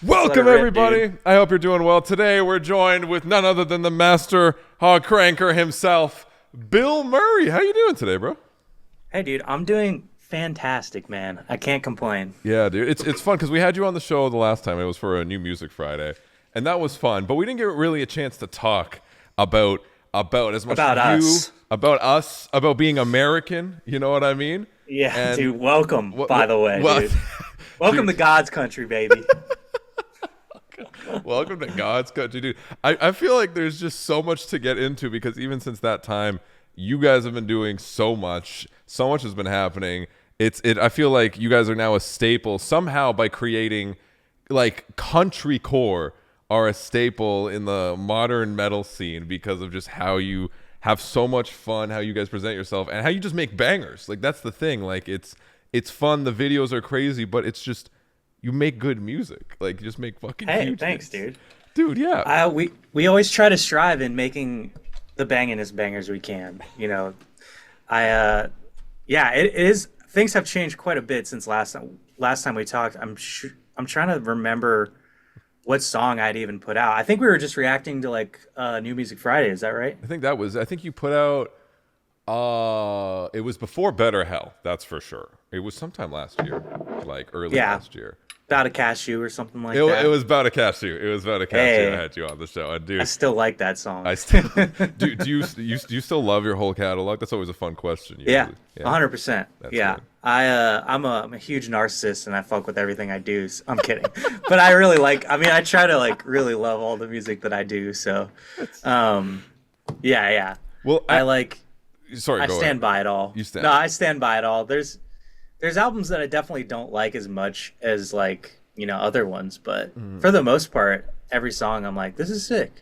Welcome, everybody. Dude. I hope you're doing well. Today, we're joined with none other than the master hog cranker himself, Bill Murray. How you doing today, bro? Hey, dude. I'm doing fantastic, man. I can't complain. Yeah, dude. It's fun because we had you on the show the last time. It was for a New Music Friday, and that was fun. But we didn't get really a chance to talk about as much about us, about being American. You know what I mean? Yeah, and dude. Welcome, by the way. Dude. Welcome to God's country, baby. Welcome to God's country, dude. I feel like there's just so much to get into because even since that time, you guys have been doing so much. So much has been happening. I feel like you guys are now a staple somehow by creating, like, country core are a staple in the modern metal scene because of just how you have so much fun, how you guys present yourself, and how you just make bangers. Like, that's the thing. Like, it's fun. The videos are crazy, but it's just you make good music. Like, you just make fucking huge thanks, hits. Dude, yeah. We always try to strive in making the bangingest bangers we can. You know, it is. Things have changed quite a bit since last time we talked. I'm trying to remember what song I'd even put out. I think we were just reacting to like New Music Friday. Is that right? I think you put out. It was before Better Hell. That's for sure. It was sometime last year, like early last year. About a Cashew or something like that. It was about a Cashew. I had you on the show. Dude, I still like that song. Do you still love your whole catalog? That's always a fun question. Usually. Yeah, 100%. Yeah, good. I'm a huge narcissist and I fuck with everything I do. So I'm kidding, but I really I try to like really love all the music that I do. So, yeah. Well, Sorry, I stand by it all. No, I stand by it all. There's albums that I definitely don't like as much as like, other ones, but for the most part, every song I'm like, this is sick.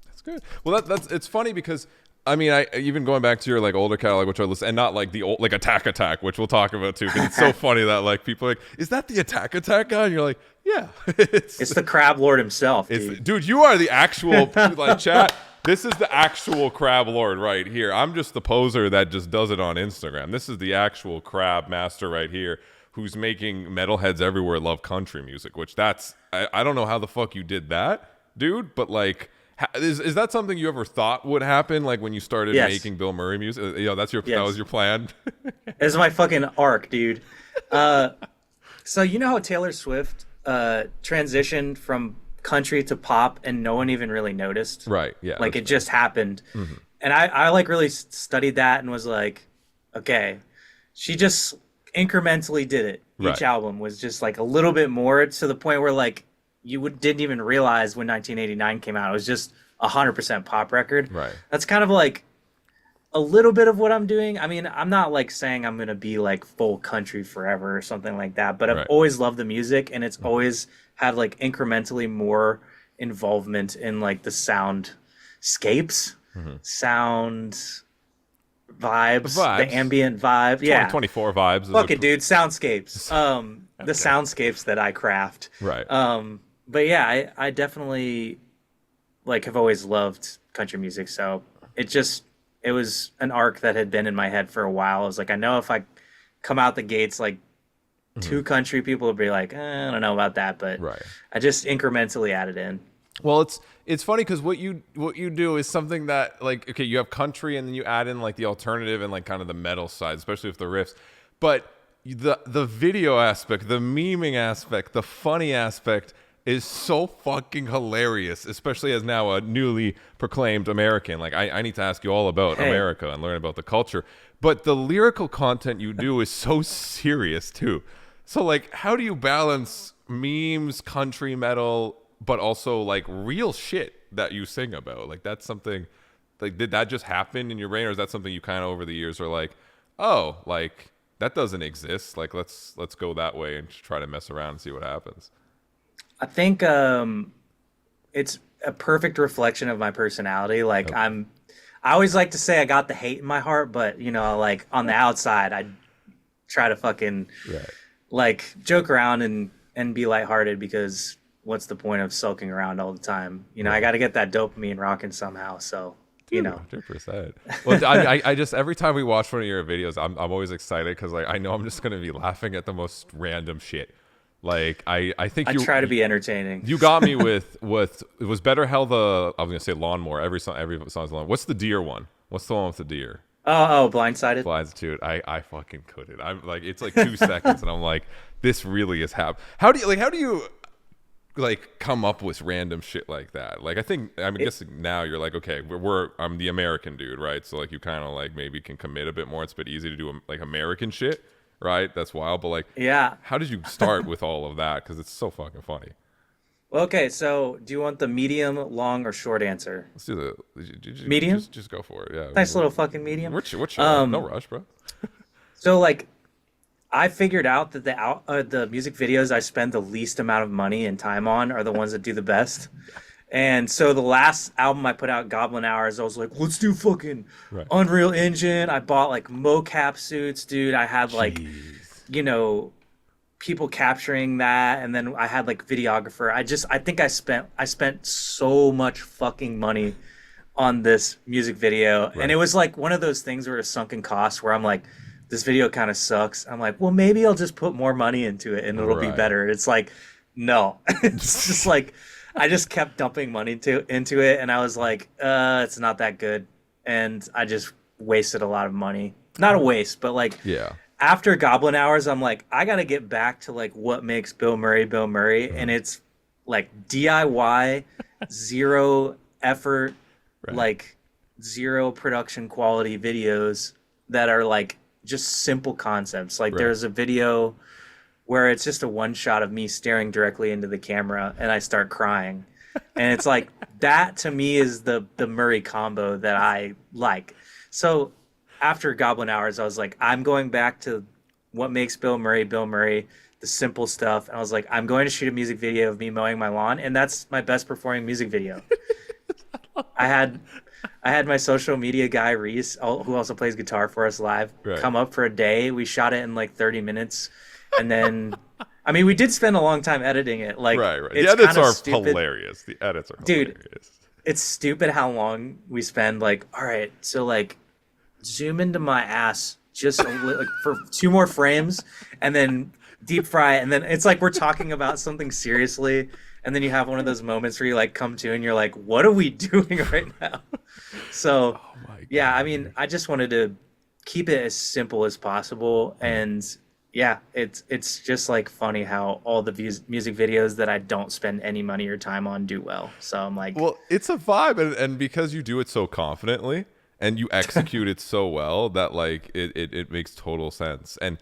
That's good. Well, it's funny because I even going back to your like older catalog, which I listen, and not like the old like Attack, which we'll talk about too, because it's so funny that like people are like, is that the Attack guy? And you're like, yeah, it's the Crab Lord himself, dude. You are the actual like chat. This is the actual Crab Lord right here. I'm just the poser that just does it on Instagram. This is the actual Crab Master right here who's making metalheads everywhere love country music, which I don't know how the fuck you did that, dude, but like, is that something you ever thought would happen, like when you started making Bill Murray music? That was your plan? It's my fucking arc, dude. So you know how Taylor Swift transitioned from country to pop and no one even really noticed, right? Yeah, like it just happened. And I like really studied that and was like, okay, she just incrementally did it. Each album was just like a little bit more, to the point where like didn't even realize when 1989 came out it was just 100% pop record. Right. That's kind of like a little bit of what I'm doing. I mean, I'm not like saying I'm gonna be like full country forever or something like that, but I've always loved the music, and it's always had like incrementally more involvement in like the soundscapes, sound vibes, the ambient vibe. 2024 vibes. Fuck it, dude. Soundscapes. The soundscapes that I craft. Right. But yeah, I definitely like have always loved country music. So it was an arc that had been in my head for a while. I was like, I know if I come out the gates like too country, people would be like, I don't know about that, but I just incrementally added in. Well, it's funny because what you do is something that, like, okay, you have country and then you add in like the alternative and like kind of the metal side, especially with the riffs, but the video aspect, the memeing aspect, the funny aspect is so fucking hilarious, especially as now a newly proclaimed American. Like, I need to ask you all about America and learn about the culture, but the lyrical content you do is so serious too. So, like, how do you balance memes, country metal, but also, like, real shit that you sing about? Like, that's something, like, did that just happen in your brain, or is that something you kind of over the years are like, oh, like, that doesn't exist. Like, let's go that way and try to mess around and see what happens. I think it's a perfect reflection of my personality. Like, I always like to say I got the hate in my heart, but, like, on the outside, I try to fucking... like joke around and be lighthearted, because what's the point of sulking around all the time? I got to get that dopamine rocking somehow. So, 100%. Well, I just, every time we watch one of your videos, I'm always excited because, like, I know I'm just going to be laughing at the most random shit. Like I think I try to be entertaining. you got me with it was Better Hell the I was gonna say Lawnmower. Every song's lawn. What's the deer one? What's the one with the deer? Oh, Blindsided. Dude, I fucking couldn't. I'm like, it's like 2 seconds, and I'm like, this really is how do you like come up with random shit like that? Like, I think I'm guessing now you're like, okay, I'm the American dude, right? So like you kind of like maybe can commit a bit more. It's a bit easy to do like American shit, right? That's wild. But like, Yeah. how did you start with all of that? Because it's so fucking funny. Well, okay, so do you want the medium, long, or short answer? Let's do Medium? Just go for it. Yeah. Nice little fucking medium. We're chill. No rush, bro. So like, I figured out that the music videos I spend the least amount of money and time on are the ones that do the best. And so the last album I put out, Goblin Hours, I was like, let's do fucking Unreal Engine. I bought like mocap suits, dude. I had like, people capturing that, and then I had like videographer. I think I spent so much fucking money on this music video, and it was like one of those things where it's sunken costs where I'm like, this video kind of sucks. I'm like, well, maybe I'll just put more money into it and it'll be better. It's like, no. It's just like, I just kept dumping money into it, and I was like, it's not that good. And I just wasted a lot of money. Not a waste, but like, after Goblin Hours, I'm like, I got to get back to like what makes Bill Murray. And it's like DIY, zero effort, like zero production quality videos that are like just simple concepts. Like there's a video where it's just a one shot of me staring directly into the camera and I start crying. And it's like, that to me is the Murray combo that I like. So after Goblin Hours, I was like, I'm going back to what makes Bill Murray, the simple stuff. And I was like, I'm going to shoot a music video of me mowing my lawn. And that's my best performing music video. I had my social media guy, Reese, who also plays guitar for us live, come up for a day. We shot it in like 30 minutes. And then, I mean, we did spend a long time editing it. Like, the edits are hilarious. The edits are hilarious. Dude, it's stupid how long we spend. Like, all right, so like, zoom into my ass just like for 2 more frames, and then deep fry it. And then it's like we're talking about something seriously, and then you have one of those moments where you like come to and you're like, what are we doing right now? So yeah, I mean, I just wanted to keep it as simple as possible. And yeah, it's just like funny how all the music videos that I don't spend any money or time on do well. So I'm like, well, it's a vibe, and because you do it so confidently and you execute it so well that like it makes total sense. And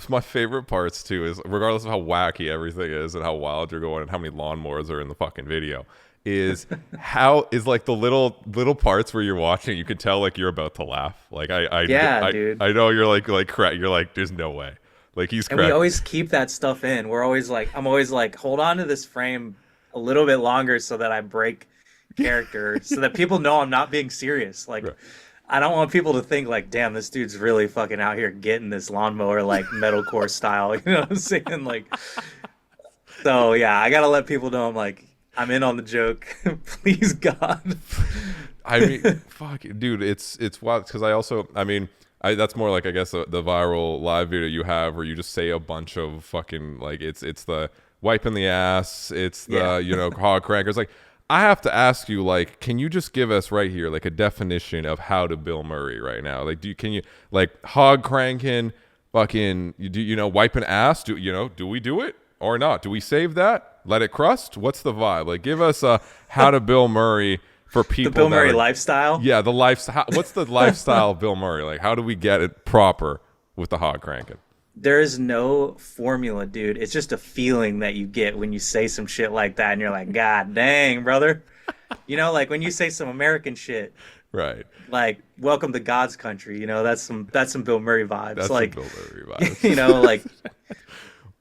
my favorite parts too is, regardless of how wacky everything is and how wild you're going and how many lawnmowers are in the fucking video, is how is like the little parts where you're watching, you can tell like you're about to laugh. Like dude. I know you're like you're like, there's no way. Like he's and we always keep that stuff in. We're always like, I'm always like, hold on to this frame a little bit longer so that I break character, so that people know I'm not being serious. Like I don't want people to think like, damn, this dude's really fucking out here getting this lawnmower like metalcore style. You know what I'm saying? Like, so yeah, I gotta let people know I'm in on the joke. Please, God. I mean, fuck, dude, it's wild because that's more like, I guess, the viral live video you have where you just say a bunch of fucking like it's the wiping the ass, it's the hog crankers. Like, I have to ask you, like, can you just give us right here like a definition of how to Bill Murray right now? Like, can you like hog cranking, fucking, wiping ass? Do we do it or not? Do we save that? Let it crust? What's the vibe? Like, give us a how to Bill Murray for people. The Bill Murray lifestyle? Yeah, the lifestyle. What's the lifestyle of Bill Murray? Like, how do we get it proper with the hog cranking? There is no formula, dude. It's just a feeling that you get when you say some shit like that, and you're like, God dang, brother. Like when you say some American shit. Right. Like, welcome to God's country. That's some Bill Murray vibes. That's like some Bill Murray vibes. Like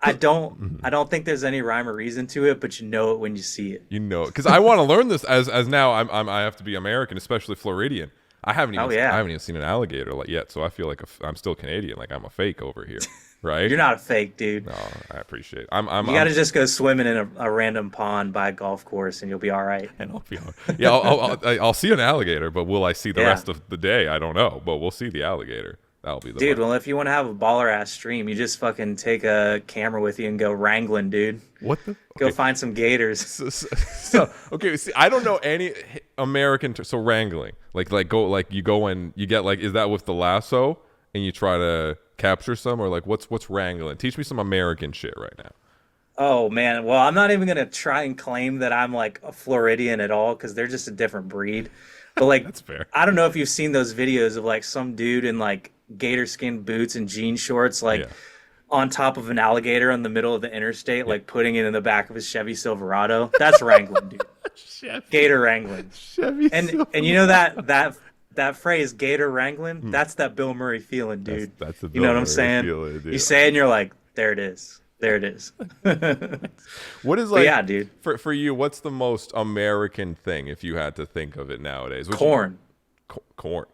I don't think there's any rhyme or reason to it, but you know it when you see it. Because I want to learn this as now I have to be American, especially Floridian. I haven't even seen an alligator yet, so I feel like I'm still Canadian, like I'm a fake over here, right? You're not a fake, dude. No, I appreciate it. You got to just go swimming in a random pond by a golf course, and you'll be all right. And I'll be all right. Yeah, I'll see an alligator, but will I see the rest of the day? I don't know, but we'll see the alligator. That'll be the Dude, vibe. well, if you want to have a baller ass stream, you just fucking take a camera with you and go wrangling, dude. What the? Go Okay. find some gators. Okay, see, I don't know any American. So wrangling, you go and you get like, is that with the lasso and you try to capture some, or like what's wrangling? Teach me some American shit right now. Oh man, well, I'm not even gonna try and claim that I'm like a Floridian at all because they're just a different breed. But like, That's fair. I don't know if you've seen those videos of like some dude in like gator skin boots and jean shorts, like Yeah. on top of an alligator in the middle of the interstate, like putting it in the back of his Chevy Silverado. That's wrangling, dude. Gator wrangling. Chevy And you know that phrase, gator wrangling, that's that Bill Murray feeling, dude. That's the you know what Bill I'm Murray saying? feeling, dude. You say it and you're like, there it is. There it is. What is But like, yeah, dude. for you, what's the most American thing if you had to think of it nowadays? Corn. Corn.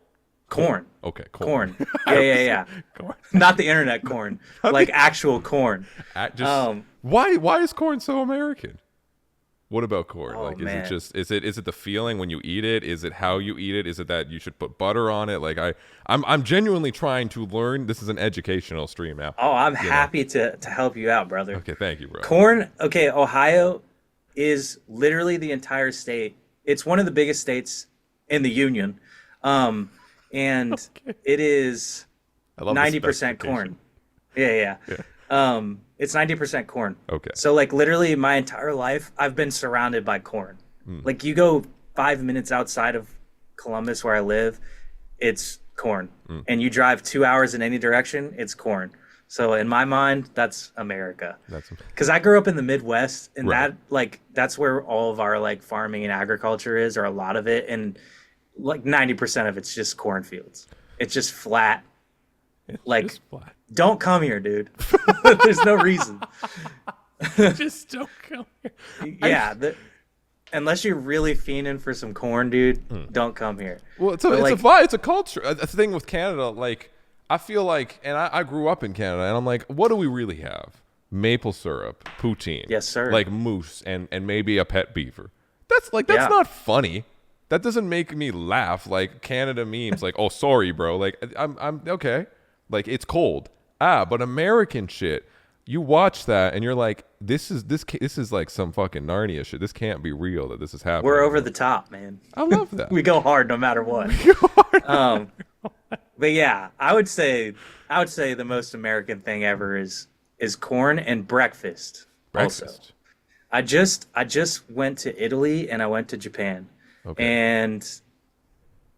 Corn. Okay, corn. Corn. Yeah. Corn. Not the internet corn. Like actual corn. Why is corn so American? What about corn? Oh, Like, is man. it just is it the feeling when you eat it? Is it how you eat it? Is it that you should put butter on it? Like I'm genuinely trying to learn. This is an educational stream now. Oh, I'm happy to help you out, brother. Okay, thank you, bro. Corn, okay, Ohio is literally the entire state. It's one of the biggest states in the union. And it is I love the 90% specification. corn. Yeah. It's 90% corn. Okay. So like literally my entire life I've been surrounded by corn. Like you go 5 minutes outside of Columbus where I live, it's corn. And you drive 2 hours in any direction, it's corn. So in my mind, that's America. Because I grew up in the Midwest, and Right. that's where all of our like farming and agriculture is, or a lot of it, and like 90% of it's just cornfields. It's just flat. Like, Just flat. don't come here, dude. There's no reason. Just don't come here. Yeah, unless you're really fiending for some corn, dude, don't come here. Well, it's But, a like, vibe. It's a culture. A thing with Canada. Like, I feel like, and I grew up in Canada, and I'm like, what do we really have? Maple syrup, poutine. Yes, sir. Like moose and maybe a pet beaver. That's Yeah. not funny. That doesn't make me laugh. Like Canada memes. Like, oh, sorry, bro. Like, I'm okay. Like, it's cold. But American shit. You watch that and you're like, this is like some fucking Narnia shit. This can't be real that this is happening. we're over the top, man. I love that. We go hard no matter what. But yeah, I would say the most American thing ever is corn and breakfast. Also, Breakfast. I just went to Italy and I went to Japan, Okay. and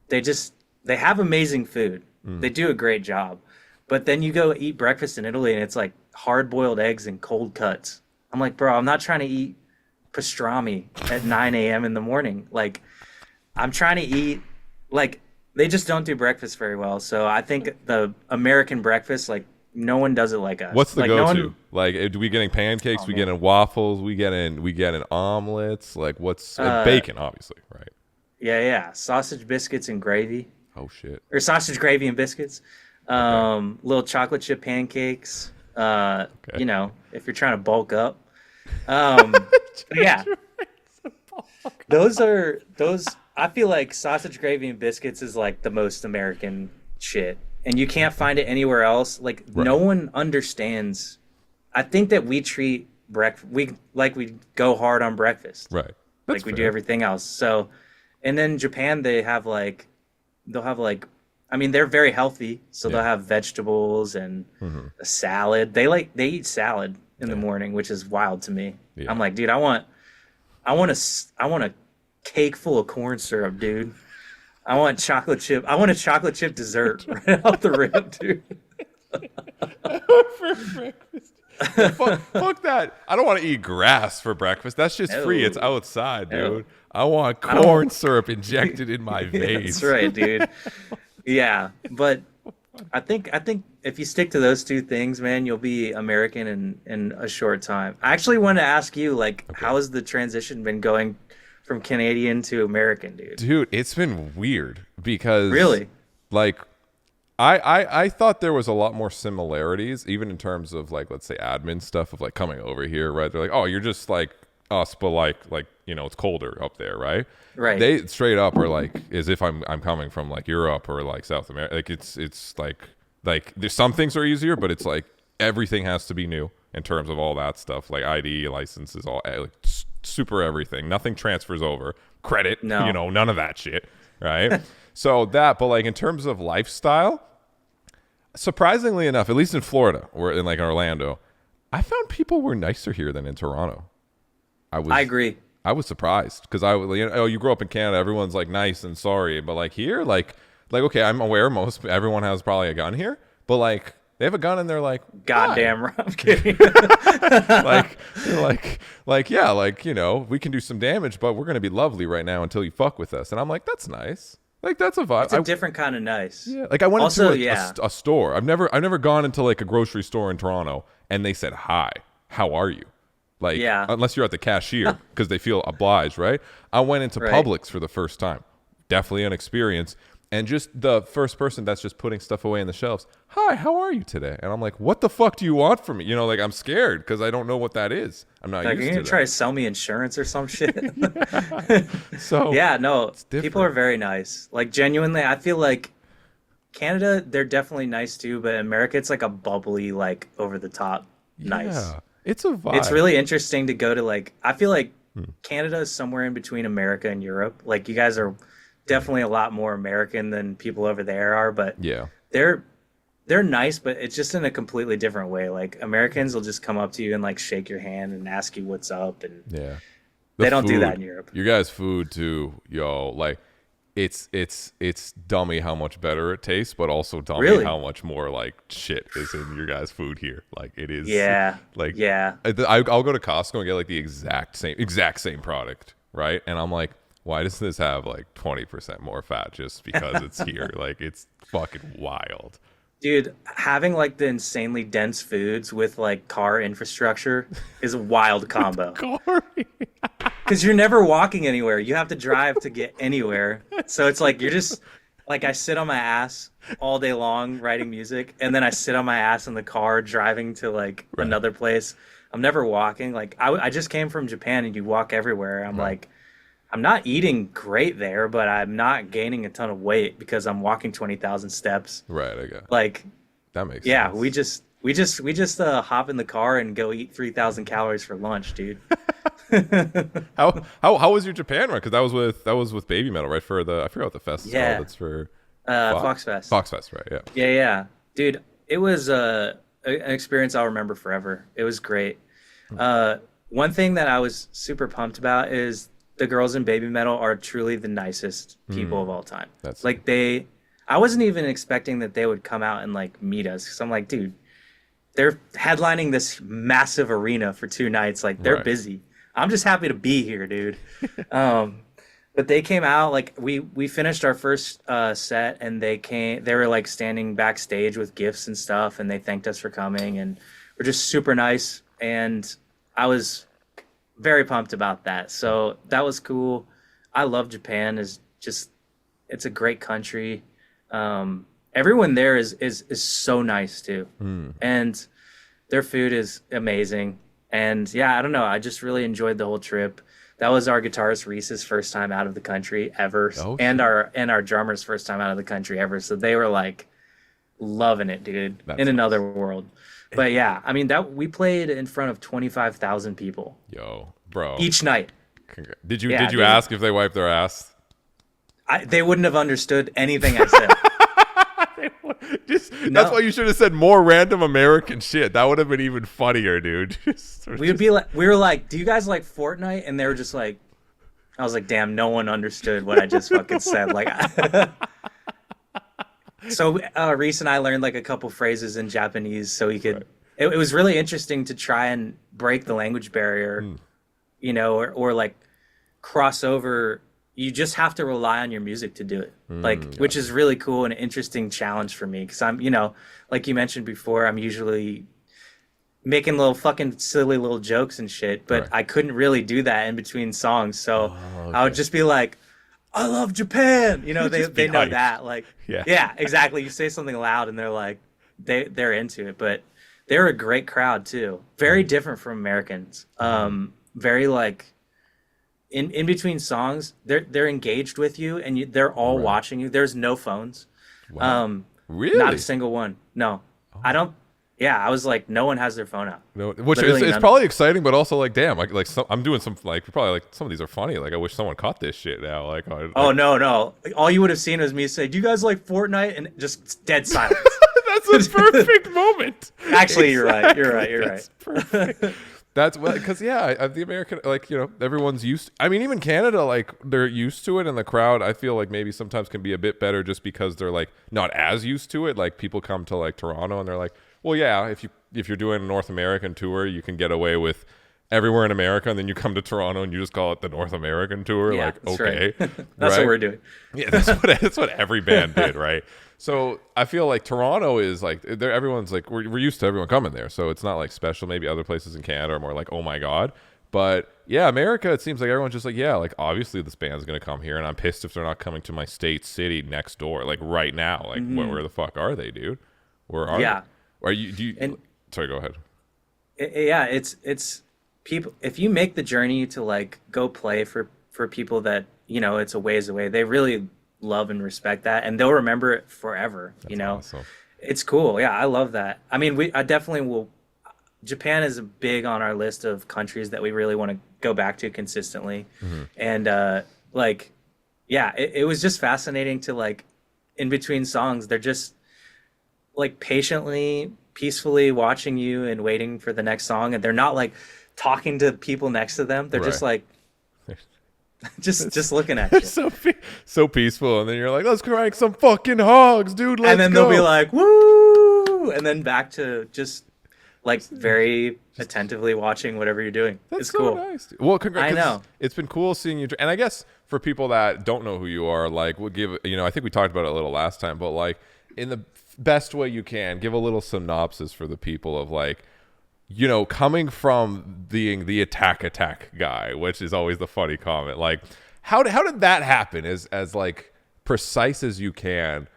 they have amazing food. They do a great job, but then you go eat breakfast in Italy and it's like hard boiled eggs and cold cuts. I'm like, bro, I'm not trying to eat pastrami at 9 a.m. in the morning. Like, I'm trying to eat, like, they just don't do breakfast very well. So I think the American breakfast, like, no one does it like us. What's the like, go-to? No one, Like, do we getting pancakes? Oh, we man. getting waffles? We getting omelets? Like, what's bacon? Obviously, right? yeah, sausage biscuits and gravy, Oh shit. or sausage gravy and biscuits. Little chocolate chip pancakes. You know, if you're trying to bulk up. But yeah, those. I feel like sausage gravy and biscuits is like the most American shit, and you can't find it anywhere else. Like, no one understands. I think that we treat breakfast we go hard on breakfast, Right. like we do everything else. So, and then Japan, they'll have like, I mean, they're very healthy, so they'll have vegetables and a salad. They eat salad in the morning, which is wild to me. Yeah. I'm like, dude, I want a cake full of corn syrup, dude. I want chocolate chip. I want a chocolate chip dessert right off the rip, dude. For breakfast. Fuck that. I don't want to eat grass for breakfast. That's just free. No. It's outside, No. dude. I want corn syrup injected in my veins. That's right, dude. Yeah, but I think if you stick to those two things, man, you'll be American in a short time. I actually want to ask you, like, how has the transition been going from Canadian to American, dude? Dude, it's been weird because Really? like I thought there was a lot more similarities, even in terms of like, let's say admin stuff of like coming over here, right? They're like, oh, you're just like us, but like you know, it's colder up there, right? Right. They straight up are like, as if I'm coming from like Europe or like South America. Like it's like Like there's some things are easier, but it's like everything has to be new in terms of all that stuff, like ID, licenses, all like super everything. Nothing transfers over. Credit, No. you know, none of that shit, right? So that, but like in terms of lifestyle, surprisingly enough, at least in Florida or in like Orlando, I found people were nicer here than in Toronto. I agree. I was surprised because you grow up in Canada, everyone's like nice and sorry, but like here, like okay, I'm aware everyone has probably a gun here, but like they have a gun and they're like, goddamn right. I'm kidding. like yeah, like, you know, we can do some damage, but we're gonna be lovely right now until you fuck with us. And I'm like, that's nice. Like that's a vibe. It's a different kind of nice. Yeah, like I went Also, into a store. I've never gone into like a grocery store in Toronto and they said, "Hi, how are you?" Like, unless you're at the cashier because they feel obliged, right? I went into Publix for the first time. Definitely an experience. And just the first person that's just putting stuff away in the shelves. Hi, how are you today? And I'm like, what the fuck do you want from me? You know, like I'm scared because I don't know what that is. I'm not like, used to that. You're gonna try to sell me insurance or some shit. So yeah, no, people are very nice. Like genuinely, I feel like Canada, they're definitely nice too, but America, it's like a bubbly, like over the top nice. Yeah, it's a vibe. It's really interesting to go to like, I feel like Canada is somewhere in between America and Europe. Like you guys are definitely a lot more American than people over there are, but yeah, they're nice, but it's just in a completely different way. Like Americans will just come up to you and like shake your hand and ask you what's up, and they don't do that in Europe. You guys' food too, yo, like it's dummy how much better it tastes, but also dummy how much more like shit is in your guys' food here. Like it is, I'll go to Costco and get like the exact same product, right? And I'm like, why does this have like 20% more fat just because it's here? Like it's fucking wild. Dude, having like the insanely dense foods with like car infrastructure is a wild combo. Because you're never walking anywhere. You have to drive to get anywhere. So it's like you're just like I sit on my ass all day long writing music, and then I sit on my ass in the car driving to like another place. I'm never walking. Like I just came from Japan and you walk everywhere. I'm like, I'm not eating great there, but I'm not gaining a ton of weight because I'm walking 20,000 steps. Right, I got. Like that makes sense. we just hop in the car and go eat 3,000 calories for lunch, dude. How was your Japan run? Because that was with Baby Metal, right? For I forgot what the fest is called. It's for Fox Fest. Fox Fest, right? Yeah. Yeah, dude. It was an experience I'll remember forever. It was great. One thing that I was super pumped about is the girls in Baby Metal are truly the nicest people of all time. That's like I wasn't even expecting that they would come out and like meet us, because I'm like, dude, they're headlining this massive arena for 2 nights. Like they're busy. I'm just happy to be here, dude. But they came out, like we finished our first set, and they were like standing backstage with gifts and stuff, and they thanked us for coming, and were just super nice. And I was very pumped about that. So that was cool. I love Japan. It's a great country. Everyone there is so nice too. And their food is amazing. And yeah, I don't know. I just really enjoyed the whole trip. That was our guitarist Reese's first time out of the country ever. And our drummer's first time out of the country ever. So they were like loving it, dude. That's in another world. But yeah, I mean, that we played in front of 25,000 people. Yo, bro. Each night. Did you ask if they wiped their ass? They wouldn't have understood anything I said. That's why you should have said more random American shit. That would have been even funnier, dude. We were like, do you guys like Fortnite? And they were just like, I was like, damn, no one understood what I just fucking said. Like, so Reese and I learned like a couple phrases in Japanese so he could. It was really interesting to try and break the language barrier, you know, or like cross over. You just have to rely on your music to do it, which is really cool and an interesting challenge for me, because I'm, you know, like you mentioned before, I'm usually making little fucking silly little jokes and shit, but I couldn't really do that in between songs, so I would just be like, I love Japan, you know. They know that, like, yeah, exactly. You say something loud and they're like, they're into it. But they're a great crowd too, very different from Americans. Very like in between songs, they're engaged with you, and they're all watching you. There's no phones. Really? Not a single one. No, I don't. Yeah, I was like, no one has their phone out. No, which Literally it's none. probably exciting, but also like, damn, I'm doing some like probably like some of these are funny. Like, I wish someone caught this shit now. Like, Oh no, no! All you would have seen was me say, "Do you guys like Fortnite?" and just dead silence. that's a perfect moment. Actually, you're right. You're right. That's perfect. That's what, because the American, like, everyone's used. I mean, even Canada, like, they're used to it, and the crowd, I feel like maybe sometimes can be a bit better just because they're like not as used to it. Like, people come to like Toronto and they're like, well, yeah, if you're doing a North American tour, you can get away with everywhere in America, and then you come to Toronto and you just call it the North American tour. Yeah, like, that's okay, right. That's what we're doing. Yeah, that's what every band did, right? So I feel like Toronto is like everyone's like we're used to everyone coming there, so it's not like special. Maybe other places in Canada are more like, oh my god, but yeah, America, it seems like everyone's just like, yeah, like obviously this band's gonna come here, and I'm pissed if they're not coming to my city next door, like right now. Like where the fuck are they, dude? Where are they? Are you? Do you? And sorry, go ahead. yeah, it's people. If you make the journey to like go play for people that it's a ways away, they really love and respect that, and they'll remember it forever. That's awesome. It's cool. Yeah, I love that. I mean, I definitely will. Japan is big on our list of countries that we really want to go back to consistently, and like, yeah, it was just fascinating to like, in between songs, they're just like patiently, peacefully watching you and waiting for the next song, and they're not like talking to people next to them. They're just like just looking at you. So peaceful, and then you're like, let's crank some fucking hogs, dude. Let's and then go. They'll be like, woo, and then back to just like very attentively watching whatever you're doing. It's so cool. Nice. Well, congrats. I know. It's been cool seeing you, and I guess for people that don't know who you are, like, we'll give, I think we talked about it a little last time, but like in the best way you can, give a little synopsis for the people of like, coming from being the attack guy, which is always the funny comment. Like, how did that happen? As like precise as you can,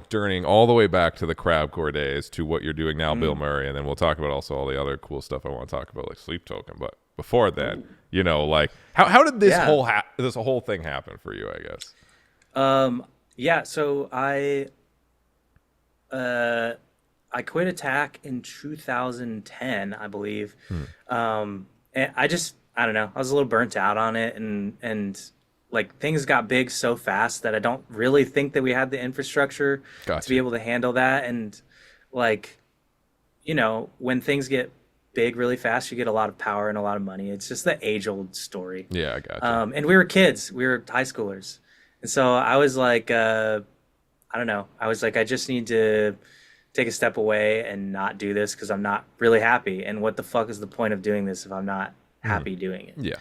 turning all the way back to the crabcore days to what you're doing now, BILMURI, and then we'll talk about also all the other cool stuff I want to talk about, like Sleep Token. But before then, like how did this whole thing happen for you? I guess. Yeah. So I quit Attack in 2010, I believe. And I don't know. I was a little burnt out on it, and like things got big so fast that I don't really think that we had the infrastructure to be able to handle that. And like, when things get big really fast, you get a lot of power and a lot of money. It's just the age-old story. Yeah, I gotcha. And we were kids. We were high schoolers. And so I was like, I don't know. I was like, I just need to take a step away and not do this because I'm not really happy. And what the fuck is the point of doing this if I'm not happy doing it? Yeah.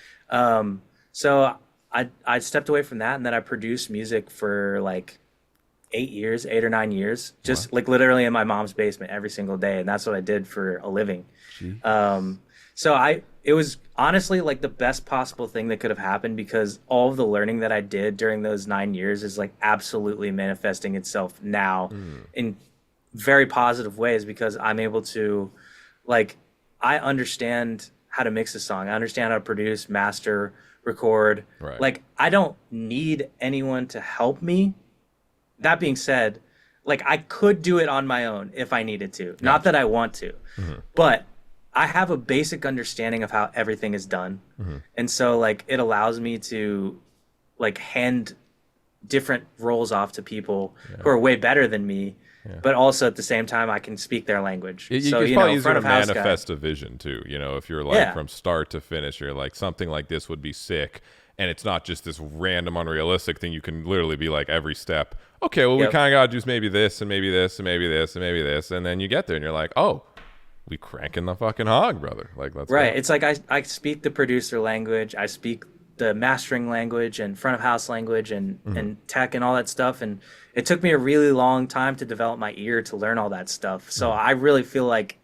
So I stepped away from that, and then I produced music for like 8 or 9 years, just like literally in my mom's basement every single day. And that's what I did for a living. So it was honestly like the best possible thing that could have happened, because all of the learning that I did during those 9 years is like absolutely manifesting itself now in very positive ways, because I'm able to, like, I understand how to mix a song. I understand how to produce, master, record. Right. Like, I don't need anyone to help me. That being said, like, I could do it on my own if I needed to. Gotcha. Not that I want to, but I have a basic understanding of how everything is done. And so, like, it allows me to, like, hand different roles off to people who are way better than me. But also at the same time, I can speak their language. It's probably easier to manifest a vision too. If you're like from start to finish, you're like, something like this would be sick, and it's not just this random unrealistic thing. You can literally be like, every step, okay, well, we kind of got to do maybe this and maybe this and maybe this and maybe this, and then you get there and you're like, oh, we cranking the fucking hog, brother. Like, let's right. Go. It's like I speak the producer language, I speak the mastering language and front of house language and tech and all that stuff, and it took me a really long time to develop my ear to learn all that stuff. So I really feel like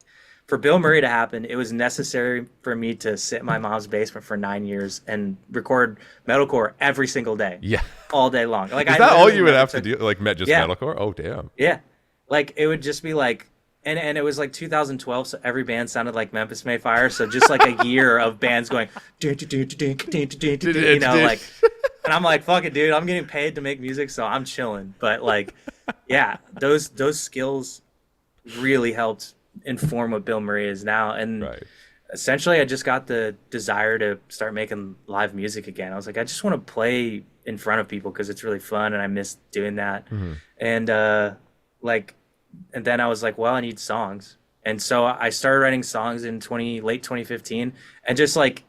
for BILMURI to happen, it was necessary for me to sit in my mom's basement for 9 years and record metalcore every single day. Yeah. All day long. Like, is that all you would have to do? Like, just metalcore? Oh, damn. Yeah. Like, it would just be like, and it was like 2012, so every band sounded like Memphis Mayfire. So just like a year of bands going, like, and I'm like, fuck it, dude. I'm getting paid to make music, so I'm chilling. But like, yeah, those skills really helped inform what Bill Murray is now. And Right. essentially, I just got the desire to start making live music again. I was like, I just want to play in front of people because it's really fun, and I miss doing that. And like, and then I was like, well, I need songs, and so I started writing songs in late 2015, and just like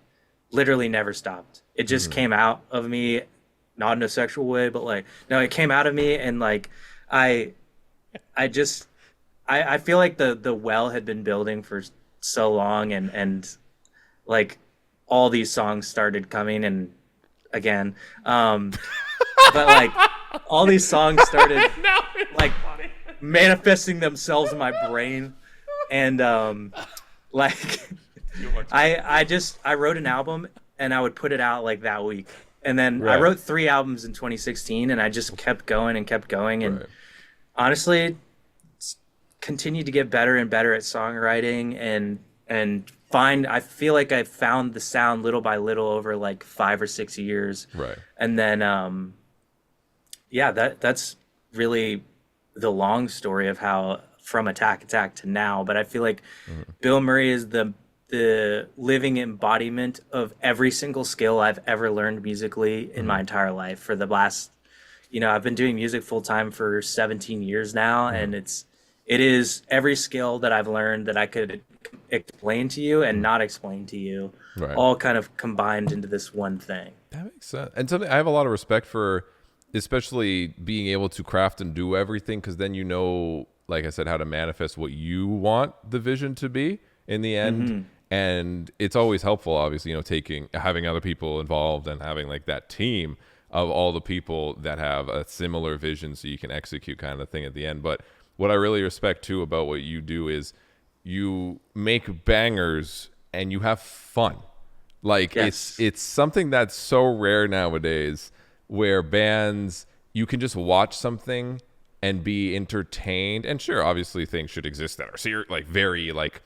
literally never stopped. It just came out of me, not in a sexual way, but like no, it came out of me, and like I I just I feel like the well had been building for so long, and like all these songs started coming and again, but like all these songs started Now it's like funny. manifesting themselves in my brain, and like Too much. I wrote an album and I would put it out like that week, and then I Right. wrote 3 albums in 2016, and I just kept going and kept going, and Right. honestly continued to get better and better at songwriting, and find I feel like I found the sound little by little over like 5 or 6 years. Right. And then yeah, that's really the long story of how from Attack Attack to now. But I feel like Bill Murray is the living embodiment of every single skill I've ever learned musically in my entire life for the last, I've been doing music full time for 17 years now, and it is every skill that I've learned that I could explain to you and not explain to you, Right. all kind of combined into this one thing. That makes sense. And something I have a lot of respect for, especially being able to craft and do everything, because then you know, like I said, how to manifest what you want the vision to be in the end. And it's always helpful, obviously, having other people involved and having like that team of all the people that have a similar vision so you can execute kind of thing at the end. But what I really respect too about what you do is you make bangers and you have fun. Like Yes. it's something that's so rare nowadays, where bands, you can just watch something and be entertained. And sure, obviously things should exist that are like very like,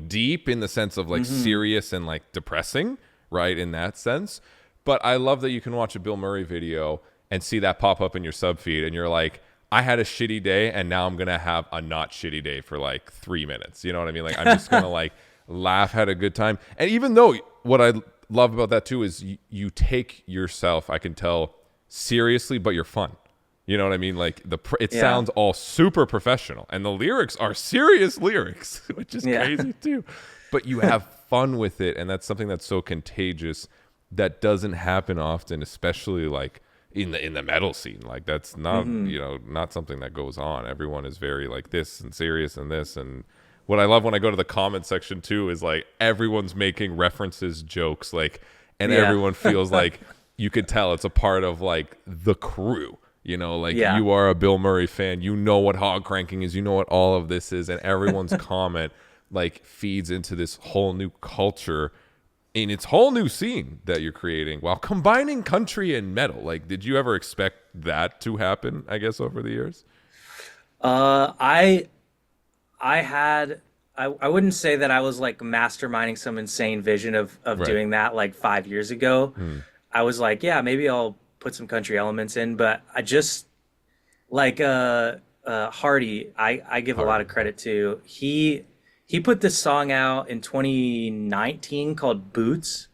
deep in the sense of like serious and like depressing, right? In that sense. But I love that you can watch a Bill Murray video and see that pop up in your sub feed, and you're like, I had a shitty day and now I'm going to have a not shitty day for like 3 minutes. You know what I mean? Like, I'm just going to like laugh, had a good time. And even though what I love about that too is you take yourself, I can tell, seriously, but you're fun. You know what I mean? Like it sounds all super professional, and the lyrics are serious lyrics, which is crazy too. But you have fun with it, and that's something that's so contagious that doesn't happen often, especially like in the metal scene. Like that's not not something that goes on. Everyone is very like this and serious and this. And what I love when I go to the comment section too is like everyone's making references, jokes, like, and everyone feels like you could tell it's a part of like the crew. You are a Bill Murray fan, you know what hog cranking is, you know what all of this is, and everyone's comment like feeds into this whole new culture in its whole new scene that you're creating while combining country and metal. Like, did you ever expect that to happen, I guess, over the years? I wouldn't say that I was like masterminding some insane vision of doing that like 5 years ago. I was like, yeah, maybe I'll put some country elements in, but I just like Hardy, I give a lot of credit to. He put this song out in 2019 called Boots,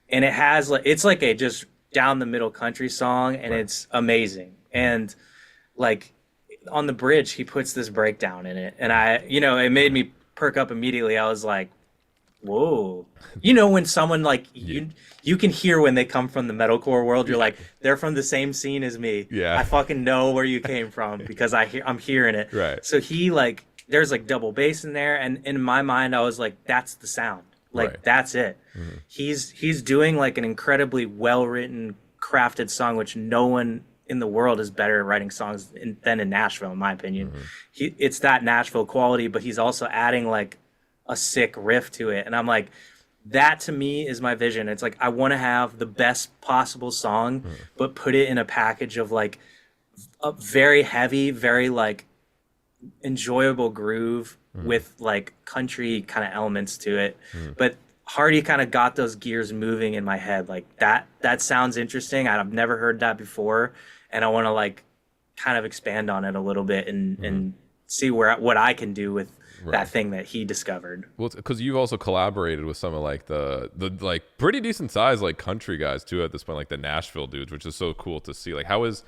and it's like a just down the middle country song, and it's amazing. And like on the bridge, he puts this breakdown in it, and it made me perk up immediately. I was like, whoa. When someone like you can hear when they come from the metalcore world, you're like, they're from the same scene as me. Yeah. I fucking know where you came from because I'm hearing it. Right. So he like there's like double bass in there, and in my mind I was like, that's the sound. Like that's it. He's doing like an incredibly well written, crafted song, which no one in the world is better at writing songs than in Nashville, in my opinion. It's that Nashville quality, but he's also adding like a sick riff to it, and I'm like, that to me is my vision. It's like I want to have the best possible song, but put it in a package of like a very heavy, very like enjoyable groove with like country kind of elements to it. But Hardy kind of got those gears moving in my head. Like that sounds interesting. I've never heard that before, and I want to like kind of expand on it a little bit and see what I can do with that thing that he discovered. Well, because you've also collaborated with some of like the like pretty decent size like country guys too at this point, like the Nashville dudes, which is so cool to see. Like, how is,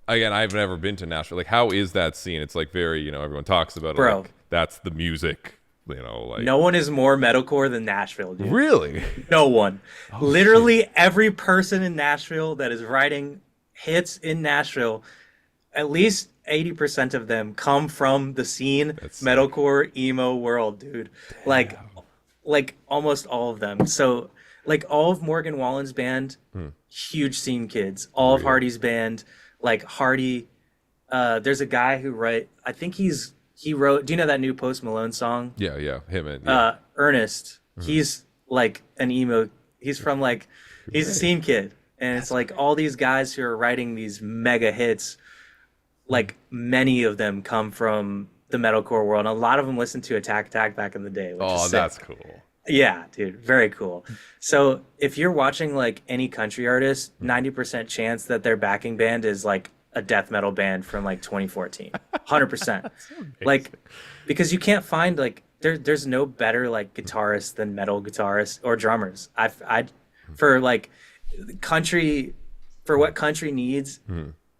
again, I've never been to Nashville. Like, how is that scene? It's like very, you know, everyone talks about it. Bro. Like, that's the music, you know, like. No one is more metalcore than Nashville, dude. Really? No one. Literally every person in Nashville that is writing hits in Nashville, at least 80% of them come from the scene, metalcore, emo world, dude. Damn. Like almost all of them. So like all of Morgan Wallen's band, huge scene kids. All of Hardy's band, like Hardy, there's a guy who I think he wrote, do you know that new Post Malone song? Yeah, him and Ernest. He's like an emo, he's from like, he's a scene kid. And it's like all these guys who are writing these mega hits, like many of them come from the metalcore world, and a lot of them listened to Attack back in the day. Which is sick. That's cool. Yeah, dude, very cool. So if you're watching like any country artist, 90% chance that their backing band is like a death metal band from like 2014. 100%. Like, because you can't find like there's no better like guitarists than metal guitarists or drummers. For like country, for what country needs,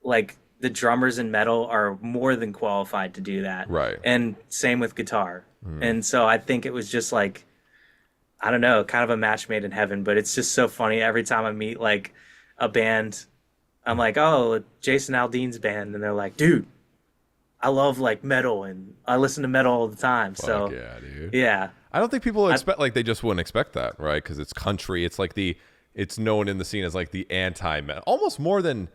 like the drummers in metal are more than qualified to do that. Right. And same with guitar. And so I think it was just like, I don't know, kind of a match made in heaven, but it's just so funny. Every time I meet like a band, I'm like, oh, Jason Aldean's band. And they're like, dude, I love like metal and I listen to metal all the time. So yeah, dude. Yeah. I don't think people expect, like, they just wouldn't expect that, right? Because it's country. It's like it's known in the scene as like the anti-metal, almost more than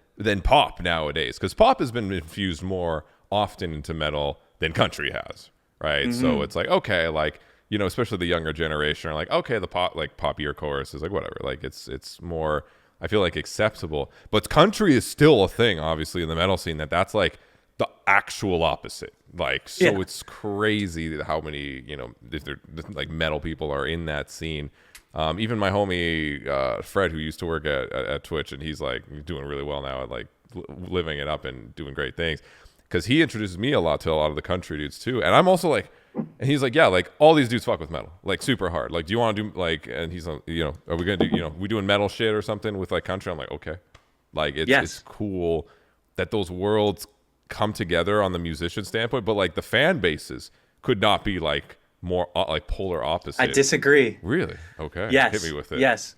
pop nowadays, because pop has been infused more often into metal than country has, right? So it's like, okay, like, you know, especially the younger generation are like, okay, the pop-ier chorus is like whatever, like it's more, I feel like, acceptable. But country is still a thing, obviously, in the metal scene, that's like the actual opposite. Like, so it's crazy how many, you know, if they're like metal people are in that scene. Even my homie Fred, who used to work at Twitch, and he's like doing really well now, at like living it up and doing great things, because he introduces me a lot to a lot of the country dudes too. And I'm also like, and he's like, yeah, like all these dudes fuck with metal, like super hard. Like, do you want to do like? And he's like, you know, are we gonna do, you know, we doing metal shit or something with like country? I'm like, okay, like it's cool that those worlds come together on the musician standpoint, but like the fan bases could not be like more like polar opposite. I disagree. Really? Okay. Yes. Hit me with it. Yes.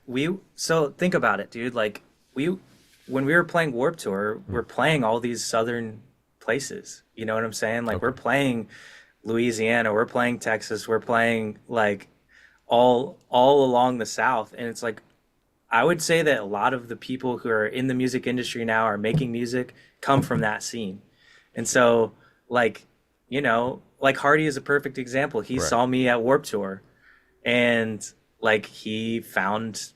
So think about it, dude. Like when we were playing Warped Tour, we're playing all these southern places. You know what I'm saying? Like we're playing Louisiana, we're playing Texas, we're playing like all along the South. And it's like, I would say that a lot of the people who are in the music industry now are making music come from that scene. And so like, you know, like Hardy is a perfect example. He saw me at Warped Tour, and like he found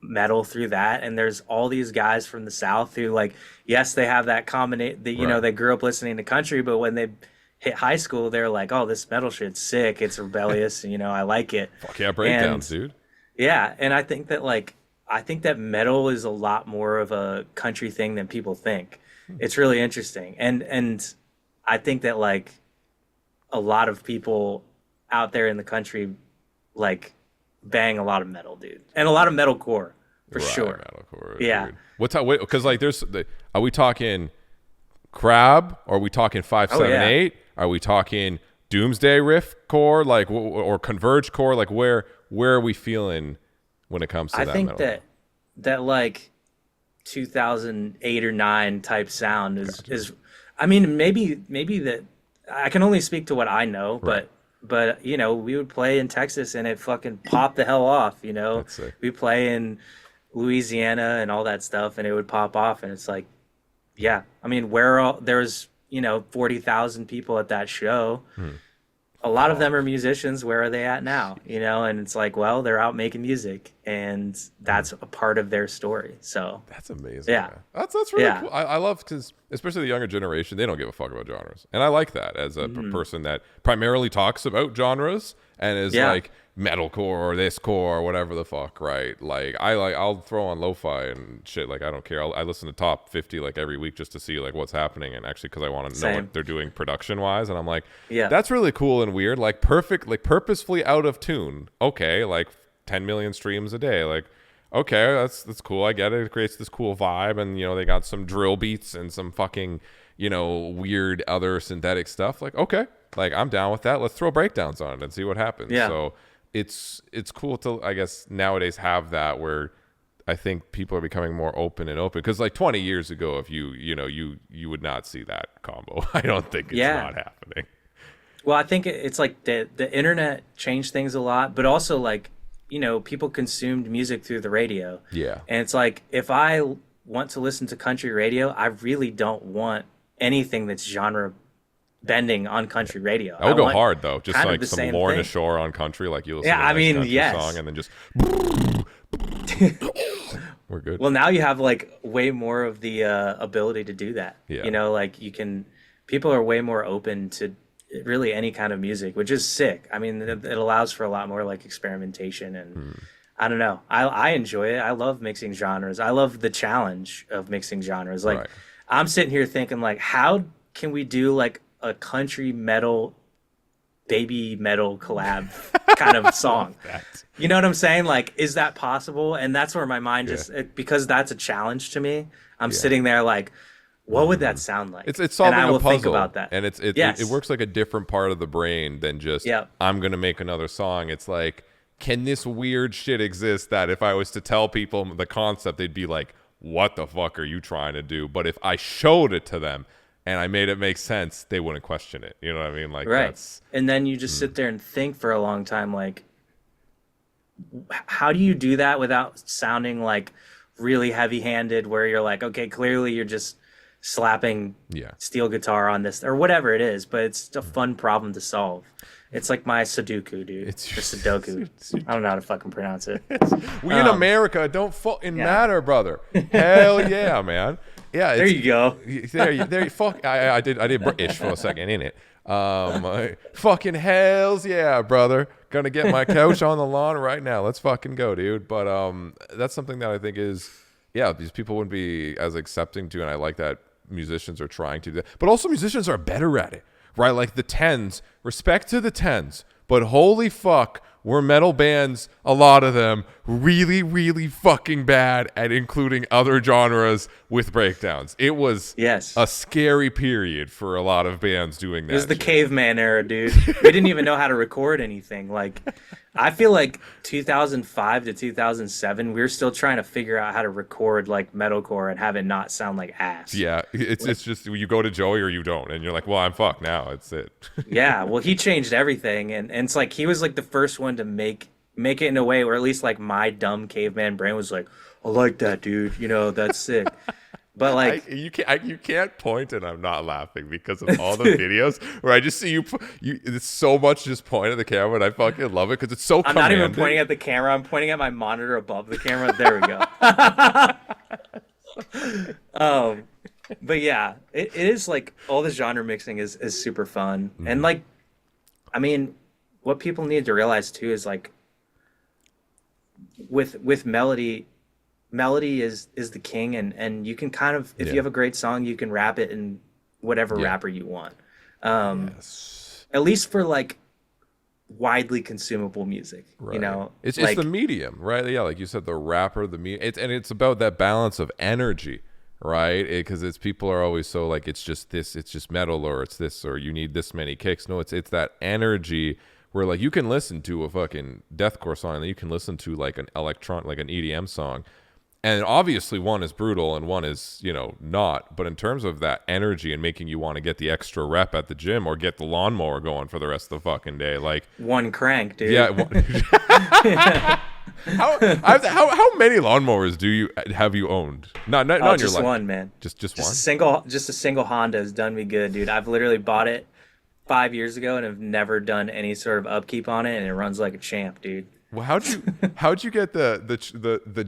metal through that. And there's all these guys from the South who, like, yes, they have that combination that, you know, they grew up listening to country, but when they hit high school, they're like, oh, this metal shit's sick. It's rebellious. And, you know, I like it. Fuck yeah, breakdowns, dude. Yeah. And I think that metal is a lot more of a country thing than people think. It's really interesting. And I think that like a lot of people out there in the country like bang a lot of metal, dude, and a lot of metalcore for sure. Metalcore, yeah. Dude. What's how? Because like, are we talking Crab? Or are we talking 578? Are we talking Doomsday riff core, like, or Converge core? Like, where are we feeling when it comes to that? I think metal? that like 2008 or 9 type sound is. I mean, maybe that. I can only speak to what I know, but you know, we would play in Texas and it fucking popped the hell off, you know. We play in Louisiana and all that stuff and it would pop off, and it's like, yeah. I mean, there's, you know, 40,000 people at that show. A lot of them are musicians. Where are they at now? You know, and it's like, well, they're out making music, and that's a part of their story. So that's amazing. Yeah, man. That's really cool. I love, because especially the younger generation, they don't give a fuck about genres, and I like that as a person that primarily talks about genres and is like metalcore or this core or whatever the fuck, right? Like I'll throw on lo-fi and shit. Like I don't care. I listen to top 50 like every week just to see like what's happening, and actually because I want to know what they're doing production wise. And I'm like, yeah, that's really cool and weird. Like perfect, like purposefully out of tune. Okay, like 10 million streams a day. Like okay, that's cool. I get it. It creates this cool vibe, and they got some drill beats and some fucking weird other synthetic stuff. Like okay, like I'm down with that. Let's throw breakdowns on it and see what happens. Yeah. So it's cool to, I guess, nowadays have that, where I think people are becoming more open because like 20 years ago, if you would not see that combo. I don't think it's not happening. Well, I think it's like the internet changed things a lot, but also like people consumed music through the radio. Yeah. And it's like, if I want to listen to country radio, I really don't want anything that's genre bending on country radio. I would go hard though, just like some Lorna thing. Shore on country, like you listen Yeah, to I the mean, country yes. song and then just we're good. Well, now you have like way more of the ability to do that. Yeah. Like people are way more open to really any kind of music, which is sick. I mean, it allows for a lot more like experimentation, and I don't know. I enjoy it. I love mixing genres. I love the challenge of mixing genres. Like Right. I'm sitting here thinking like, how can we do like a country metal, baby metal collab kind of song? You know what I'm saying? Like, is that possible? And that's where my mind because that's a challenge to me. I'm sitting there like, what would that sound like? It's solving and I will a puzzle, think about that. And it works like a different part of the brain than just I'm gonna make another song. It's like, can this weird shit exist that if I was to tell people the concept, they'd be like, what the fuck are you trying to do? But if I showed it to them and I made it make sense, they wouldn't question it. You know what I mean? Like that's and then you just sit there and think for a long time, like, how do you do that without sounding like really heavy-handed, where you're like, okay, clearly you're just slapping steel guitar on this or whatever it is, but it's a fun problem to solve. It's like my Sudoku, dude. It's Sudoku. I don't know how to fucking pronounce it. We in America don't fucking matter, brother. Hell yeah, man. Yeah, there you go. There you fuck. I did British for a second, innit? Fucking hells yeah, brother. Gonna get my couch on the lawn right now. Let's fucking go, dude. But that's something that I think is these people wouldn't be as accepting to, and I like that musicians are trying to do that. But also musicians are better at it, right? Like the Tens, respect to the Tens, but holy fuck, were metal bands, a lot of them, really, really fucking bad at including other genres with breakdowns. It was a scary period for a lot of bands doing that. It was the caveman era, dude. We didn't even know how to record anything. Like, I feel like 2005 to 2007, we were still trying to figure out how to record like metalcore and have it not sound like ass. Yeah, it's just you go to Joey or you don't, and you're like, well, I'm fucked now. It's it. Yeah, well, he changed everything, and it's like he was like the first one to make it in a way where at least like my dumb caveman brain was like, I like that, dude. That's sick. But like you can't point and I'm not laughing because of all the videos where I just see you it's so much just point at the camera, and I fucking love it because it's so I'm not even pointing at the camera. I'm pointing at my monitor above the camera. There we go. But yeah, it is like all the genre mixing is super fun. And like, I mean, what people need to realize too is like with melody is the king, and you can kind of, if you have a great song, you can rap it in whatever rapper you want. At least for like widely consumable music, right. It's like, the medium, right? Yeah, like you said, the rapper, the medium, it's about that balance of energy, right? Because it's people are always so like, it's just this, it's just metal, or it's this, or you need this many kicks. No, it's that energy where like you can listen to a fucking deathcore song, and you can listen to like an like an EDM song, and obviously one is brutal and one is not, but in terms of that energy and making you want to get the extra rep at the gym or get the lawnmower going for the rest of the fucking day, like one crank, dude. Yeah. How many lawnmowers have you owned? Not in your life. Just one, man. Just one. Just a single Honda has done me good, dude. I've literally bought it 5 years ago and have never done any sort of upkeep on it, and it runs like a champ, dude. Well, how'd you get the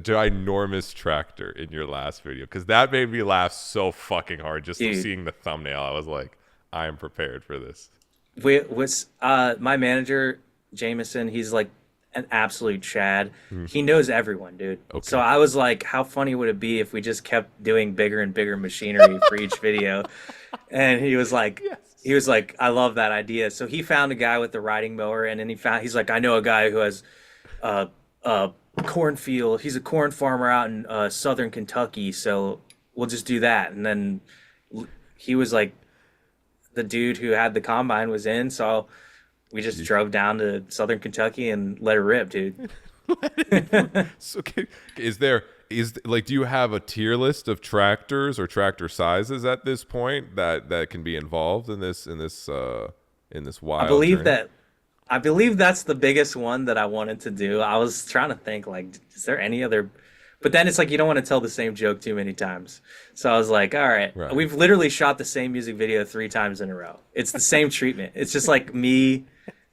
ginormous tractor in your last video? Because that made me laugh so fucking hard just seeing the thumbnail. I was like, I am prepared for this. My manager Jameson, he's like an absolute Chad. He knows everyone, dude. Okay. So I was like, how funny would it be if we just kept doing bigger and bigger machinery for each video? And he was like, Yes. I love that idea. So he found a guy with the riding mower, and then he's like, I know a guy who has a cornfield. He's a corn farmer out in southern Kentucky, so we'll just do that. And then he was like, the dude who had the combine was in, so we just drove down to southern Kentucky and let it rip, dude. So do you have a tier list of tractors or tractor sizes at this point that can be involved in this wild I believe that's the biggest one that I wanted to do. I was trying to think, like, is there any other? But then it's like you don't want to tell the same joke too many times. So I was like, all right. We've literally shot the same music video 3 times in a row. It's the same treatment. It's just like me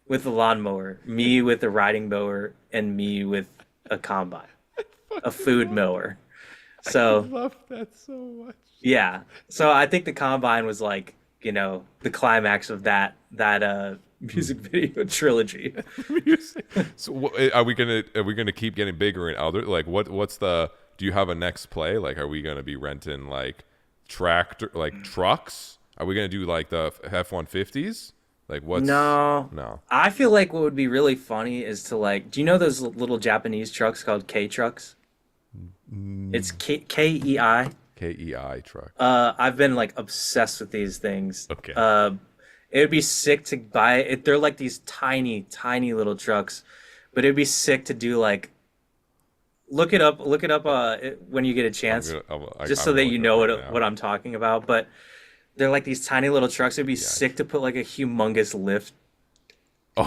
with the lawnmower, me with the riding mower, and me with a combine, a food mower. So I love that so much. Yeah. So I think the combine was like, the climax of that music video trilogy. So are we gonna keep getting bigger and other, like, do you have a next play? Like, are we gonna be renting like trucks? Are we gonna do like the F-150s? Like, what's no? I feel like what would be really funny is to, like, do you know those little Japanese trucks called K trucks? It's KEI. KEI truck. I've been like obsessed with these things. Okay. It would be sick to buy it. They're like these tiny, tiny little trucks, but it'd be sick to do, like, look it up when you get a chance, just so that you know what I'm talking about. But they're like these tiny little trucks. It'd be sick to put like a humongous lift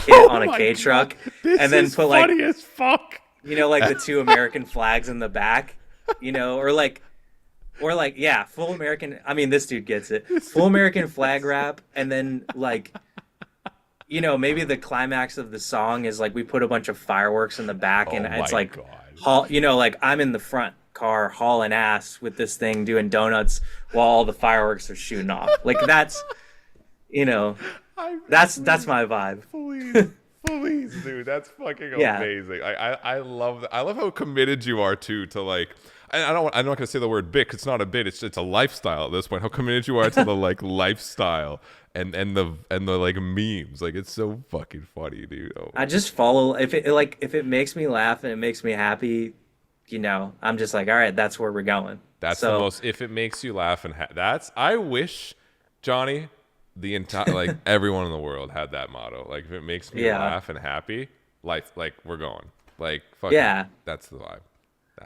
kit on a K truck, and then put like funny as fuck. Like the 2 American flags in the back, or like, yeah, full American. I mean, this dude gets it. Full American flag wrap, and then, like, maybe the climax of the song is like we put a bunch of fireworks in the back, and it's like, like I'm in the front car hauling ass with this thing doing donuts while all the fireworks are shooting off. Like, that's that's my vibe. Please, dude, that's fucking amazing. I love that. I love how committed you are to like. I'm not gonna say the word bit, 'cause it's not a bit. It's a lifestyle at this point. How committed you are to the like lifestyle and the like memes. Like, it's so fucking funny, dude. Oh. I just follow if it makes me laugh and it makes me happy, I'm just like, all right, that's where we're going. That's the most. If it makes you laugh and I wish, Johnny, the entire like everyone in the world had that motto. Like, if it makes me laugh and happy, life, like, we're going. Like, fuck yeah, that's the vibe.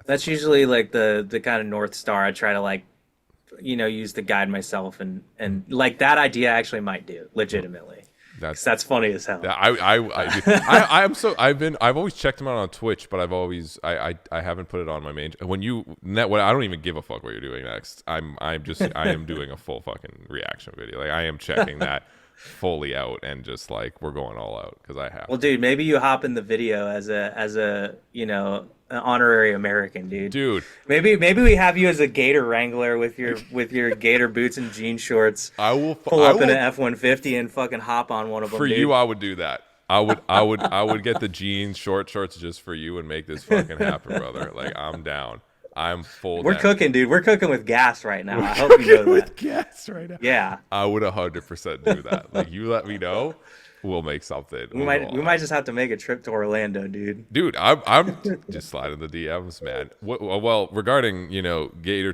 That's usually like the kind of North Star I try to, like, use to guide myself, and like that idea I actually might do legitimately. That's funny as hell. Yeah, I've always checked him out on Twitch, but I haven't put it on my main. I don't even give a fuck what you're doing next. I am doing a full fucking reaction video. Like, I am checking that fully out, and just like, we're going all out, because I have. Well, dude, maybe you hop in the video as a an honorary American, dude. Maybe we have you as a Gator Wrangler with your Gator boots and jean shorts. I will pull up in an F-150 and fucking hop on one of them. For you, I would do that. I would get the jeans, shorts just for you, and make this fucking happen, brother. Like, I'm down. I'm full. We're cooking, dude. We're cooking with gas right now. I hope you know that. With gas right now. Yeah. I would 100% do that. Like, you let me know. We'll make something. We might just have to make a trip to Orlando, dude. Dude, I'm just sliding the DMs, man. Well, regarding Gator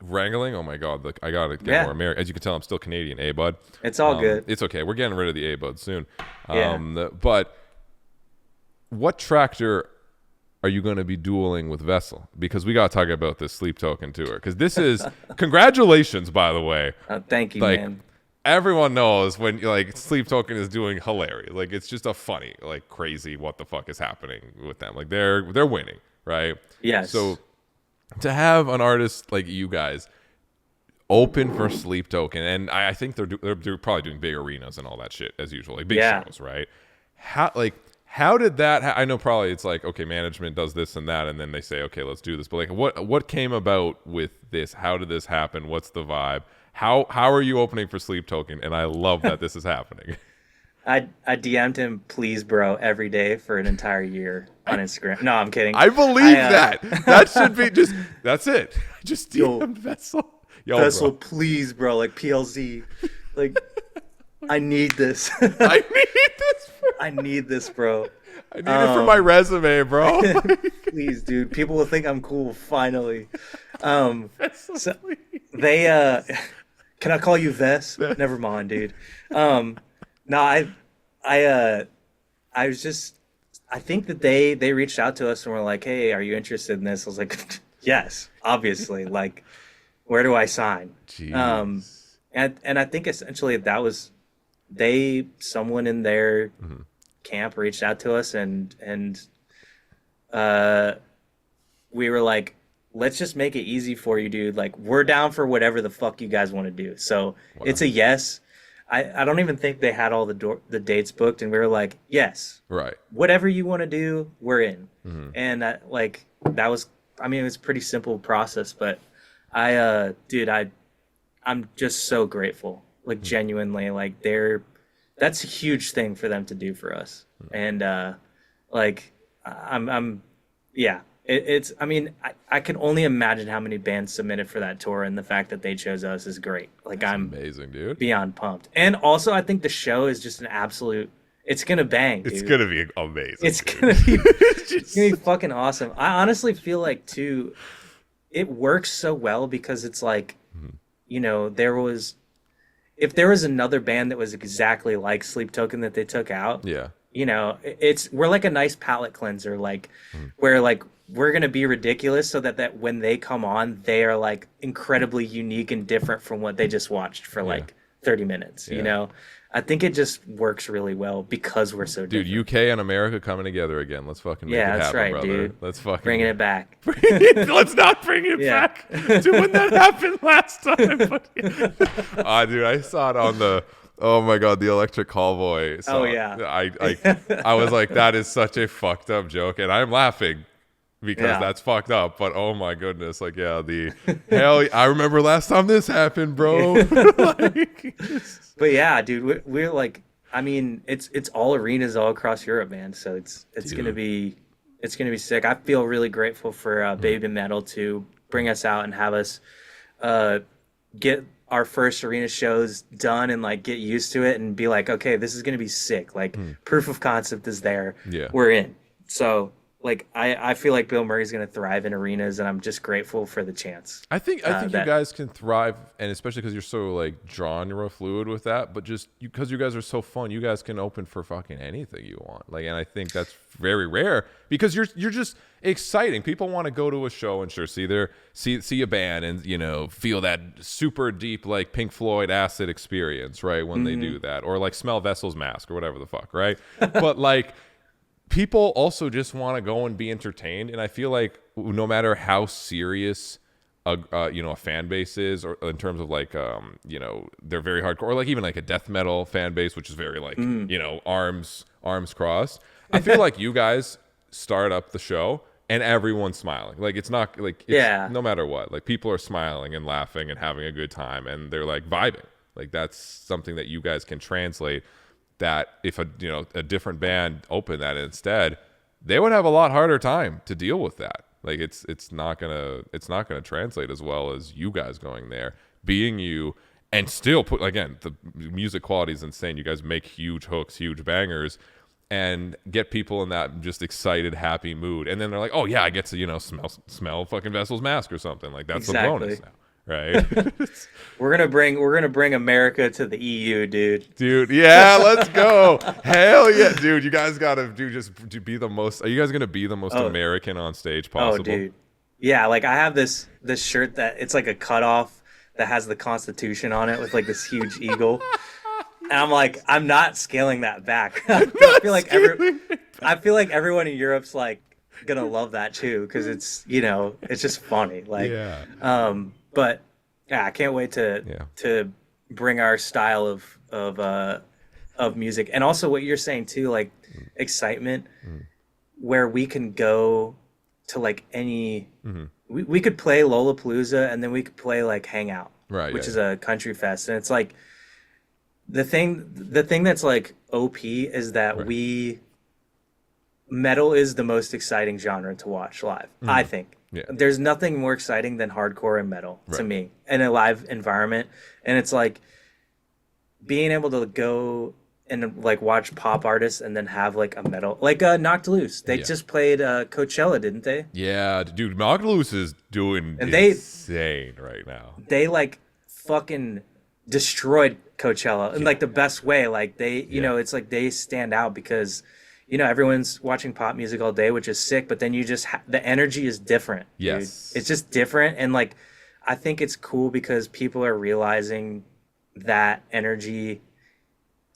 wrangling, oh my god, look, I gotta get more American. As you can tell, I'm still Canadian, bud. It's all good. It's okay. We're getting rid of the bud soon. Yeah. But what tractor are you going to be dueling with Vessel? Because we got to talk about this Sleep Token tour. Because this is congratulations, by the way. Thank you, like, man. Everyone knows when, like, Sleep Token is doing hilarious. Like, it's just a funny, like, crazy what the fuck is happening with them. Like, they're winning, right? Yes. So to have an artist like you guys open for Sleep Token, and I think they're probably doing big arenas and all that shit as usual, like big shows, right? How did that? I know probably it's like, okay, management does this and that, and then they say, okay, let's do this. But like, what came about with this? How did this happen? What's the vibe? How are you opening for Sleep Token? And I love that this is happening. I DM'd him, please, bro, every day for an entire year on Instagram. No, I'm kidding. I believe that. That should be just. That's it. Just Yo, DM'd Vessel. Yo, Vessel, bro. please, bro, like PLZ, like I need this. I need this. Bro. I need this, bro. I need it for my resume, bro. Please, dude. People will think I'm cool finally. Vessel, So please. they can I call you Vess? Never mind, dude. No, I was just I think that they reached out to us and were like, "Hey, are you interested in this?" I was like, "Yes, obviously. Like, where do I sign?" Jeez. And I think essentially that was someone in their camp reached out to us and we were like, let's just make it easy for you, dude. Like, we're down for whatever the fuck you guys want to do. So it's a yes. I don't even think they had all the dates booked, and we were like, yes, Right. whatever you want to do, we're in. And like that was, I mean, it was a pretty simple process, but dude, I'm just so grateful, like genuinely, like that's a huge thing for them to do for us, and like I'm yeah. It's. I mean, I can only imagine how many bands submitted for that tour, and the fact that they chose us is great. Like, That's I'm amazing, dude. beyond pumped. And also, I think the show is just an absolute. It's gonna bang, dude. It's gonna be amazing. It's dude. gonna be. It's gonna be fucking awesome. I honestly feel like too, it works so well because it's like, you know, if there was another band that was exactly like Sleep Token that they took out, Yeah. you know, we're like a nice palate cleanser, like where like we're gonna be ridiculous so that when they come on, they are like incredibly unique and different from what they just watched for like 30 minutes. You know, I think it just works really well because we're so Dude, different. UK and America coming together again. Let's fucking make it happen, that's right, brother. dude. Let's fucking Bringing it back. Let's not bring it Yeah. back to when that happened last time. But, dude, I saw it on the. Oh my god, the Electric Callboy. Oh, yeah. I was like, that is such a fucked up joke, and I'm laughing because that's fucked up. But oh my goodness, like I remember last time this happened, bro. But yeah, dude, we're like, I mean, it's all arenas all across Europe, man. So it's gonna be sick. I feel really grateful for Baby Metal to bring us out and have us get our first arena shows done and like get used to it and be like, okay, this is gonna be sick. Like proof of concept is there. Yeah. We're in. So like I feel like Bill Murray's gonna thrive in arenas, and I'm just grateful for the chance. I think you guys can thrive, and especially because you're so like genre fluid with that. But just because you guys are so fun, you guys can open for fucking anything you want. Like, and I think that's very rare because you're just exciting. People want to go to a show and see a band and feel that super deep like Pink Floyd acid experience, right? When they do that, or like smell Vessel's mask or whatever the fuck, right? But like. People also just want to go and be entertained, and I feel like no matter how serious a fan base is, or in terms of like they're very hardcore, or like even like a death metal fan base, which is very like arms crossed. I feel like you guys start up the show and everyone's smiling. Like it's not like no matter what, like people are smiling and laughing and having a good time, and they're like vibing. Like that's something that you guys can translate. That if a different band opened that instead, they would have a lot harder time to deal with that. Like it's not gonna translate as well as you guys going there, being you, and still put again the music quality is insane. You guys make huge hooks, huge bangers, and get people in that just excited, happy mood. And then they're like, oh yeah, I get to smell fucking Vessel's mask or something. Like that's the bonus now. Right. We're gonna bring America to the EU, dude. Yeah, let's go. Hell yeah, dude. You guys gotta be the most. Are you guys gonna be the most American on stage possible? Oh, dude. Yeah, like I have this shirt that it's like a cutoff that has the Constitution on it with like this huge eagle, and I'm like, I'm not scaling that back. I feel like everyone in Europe's like gonna love that too because it's it's just funny. Like, But yeah, I can't wait to bring our style of music, and also what you're saying too, like excitement, where we can go to like any. We could play Lollapalooza, and then we could play like Hangout, right? Which is a country fest, and it's like the thing that's like OP is that Right. metal is the most exciting genre to watch live. I think Yeah. there's nothing more exciting than hardcore and metal to Right. me in a live environment, and it's like being able to go and like watch pop artists and then have like a metal like Knocked Loose. They Yeah. just played Coachella, didn't they? Yeah, dude, Magalus is doing And insane right now. they like fucking destroyed Coachella in like the best way. Like Yeah. it's like they stand out because everyone's watching pop music all day, which is sick, but then you just the energy is different, dude. Yes. It's just different, and like I think it's cool because people are realizing that energy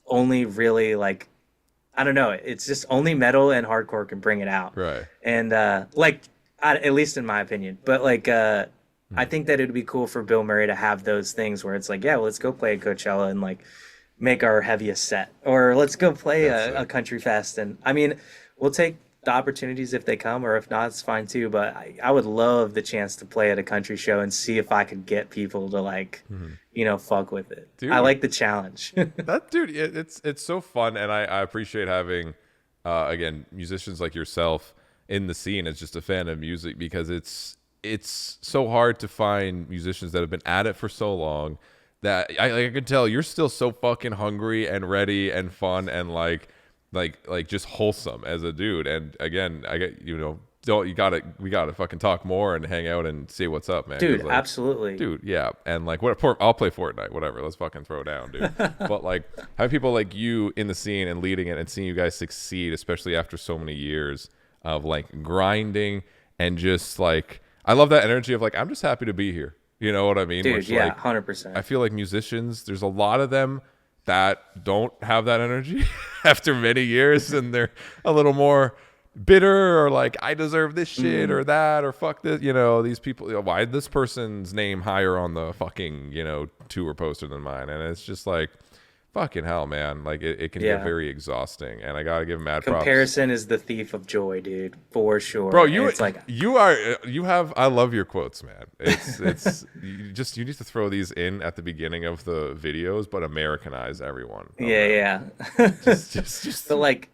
only really like I don't know, it's just only metal and hardcore can bring it out. Right. And at least in my opinion. But like I think that it would be cool for Bill Murray to have those things where it's like, yeah, well, let's go play at Coachella and like make our heaviest set, or let's go play That's a it. country fest. And I mean, we'll take the opportunities if they come, or if not, it's fine too. But I would love the chance to play at a country show and see if I could get people to like, fuck with it. Dude. I like the challenge. That dude, it's so fun, and I appreciate having again musicians like yourself in the scene as just a fan of music, because it's so hard to find musicians that have been at it for so long that I can tell you're still so fucking hungry and ready and fun and like just wholesome as a dude. And again, I get we gotta fucking talk more and hang out and see what's up, man. 'Cause, Dude, like, absolutely. dude, yeah, and like I'll play Fortnite, whatever. Let's fucking throw down, dude. But like having people like you in the scene and leading it and seeing you guys succeed, especially after so many years of like grinding and just like I love that energy of like I'm just happy to be here. You know what I mean? Dude, Which, yeah, like, 100%. I feel like musicians, there's a lot of them that don't have that energy after many years, and they're a little more bitter or like I deserve this shit or that or fuck this, these people, why this person's name higher on the fucking tour poster than mine. And it's just like fucking hell, man, like it can get Yeah. very exhausting, and I gotta give mad props. Comparison is the thief of joy, dude, for sure. Bro, And it's like I love your quotes, man. It's you need to throw these in at the beginning of the videos, but Americanize everyone. yeah. Just But like,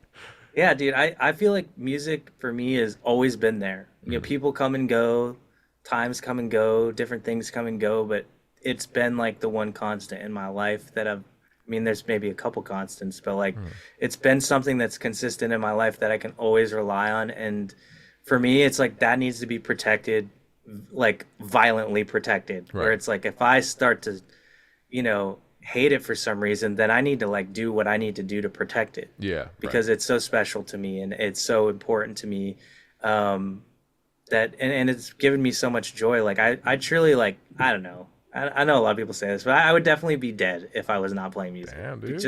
yeah, dude, I feel like music for me has always been there. People come and go, times come and go, different things come and go, but it's been like the one constant in my life that I mean, there's maybe a couple constants, but like it's been something that's consistent in my life that I can always rely on. And for me, it's like that needs to be protected, like violently protected, where Right. it's like if I start to, hate it for some reason, then I need to like do what I need to do to protect it yeah, because it's so special to me and it's so important to me. That and it's given me so much joy. Like I truly like I don't know. I know a lot of people say this, but I would definitely be dead if I was not playing music. Damn, dude.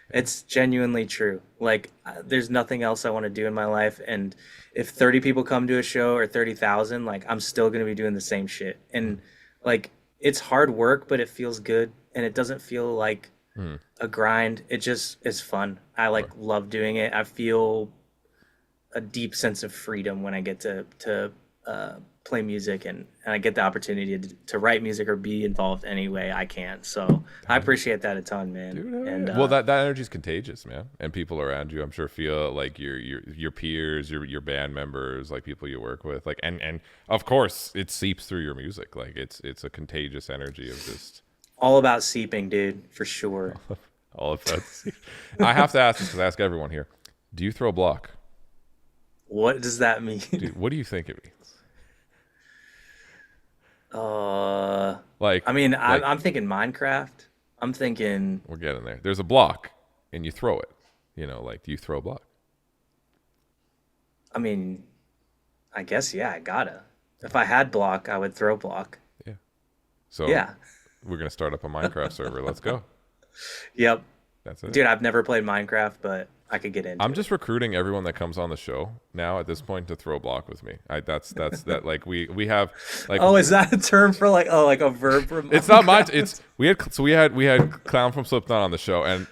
It's genuinely true. Like there's nothing else I want to do in my life, and if 30 people come to a show or 30,000, like I'm still gonna be doing the same shit. And like it's hard work, but it feels good, and it doesn't feel like a grind. It just is fun. I like love doing it. I feel a deep sense of freedom when I get to play music and I get the opportunity to write music or be involved any way I can. So I appreciate that a ton, man. Dude, hell And yeah. Well, that energy is contagious, man, and people around you, I'm sure, feel like your peers, your band members, like people you work with, like and of course it seeps through your music. Like it's a contagious energy of just all about seeping, dude, for sure. all of that. I have to ask this because I ask everyone here: do you throw block? What does that mean? Dude, what do you think it means? I mean, I'm thinking Minecraft. I'm thinking We're getting there. There's a block, and you throw it. Like, do you throw a block? I mean, I guess, yeah, I gotta. If I had block, I would throw block. Yeah. So Yeah. we're gonna start up a Minecraft server. Let's go. Yep. That's it. Dude, I've never played Minecraft, but I could get into I'm it. just recruiting everyone that comes on the show now at this point to throw block with me. That's that like we have like Oh, is that a term for like a verb? For it's not mine. It's we had Clown from Slipknot on the show, and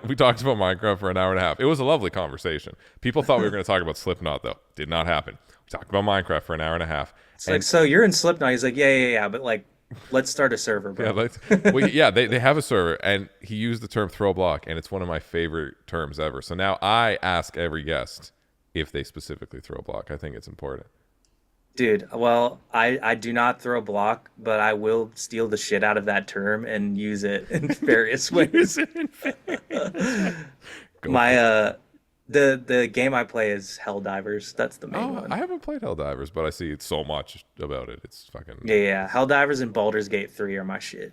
we talked about Minecraft for an hour and a half. It was a lovely conversation. People thought we were going to talk about Slipknot though. Did not happen. We talked about Minecraft for an hour and a half. It's like, so you're in Slipknot. He's like, yeah, but like Let's start a server, bro. They have a server, and he used the term throw block, and it's one of my favorite terms ever. So now I ask every guest if they specifically throw block. I think it's important. Dude, well, I do not throw block, but I will steal the shit out of that term and use it in various ways. My the game I play is Helldivers. That's the main one. I haven't played Helldivers, but I see so much about it. It's fucking yeah. Helldivers and Baldur's Gate 3 are my shit.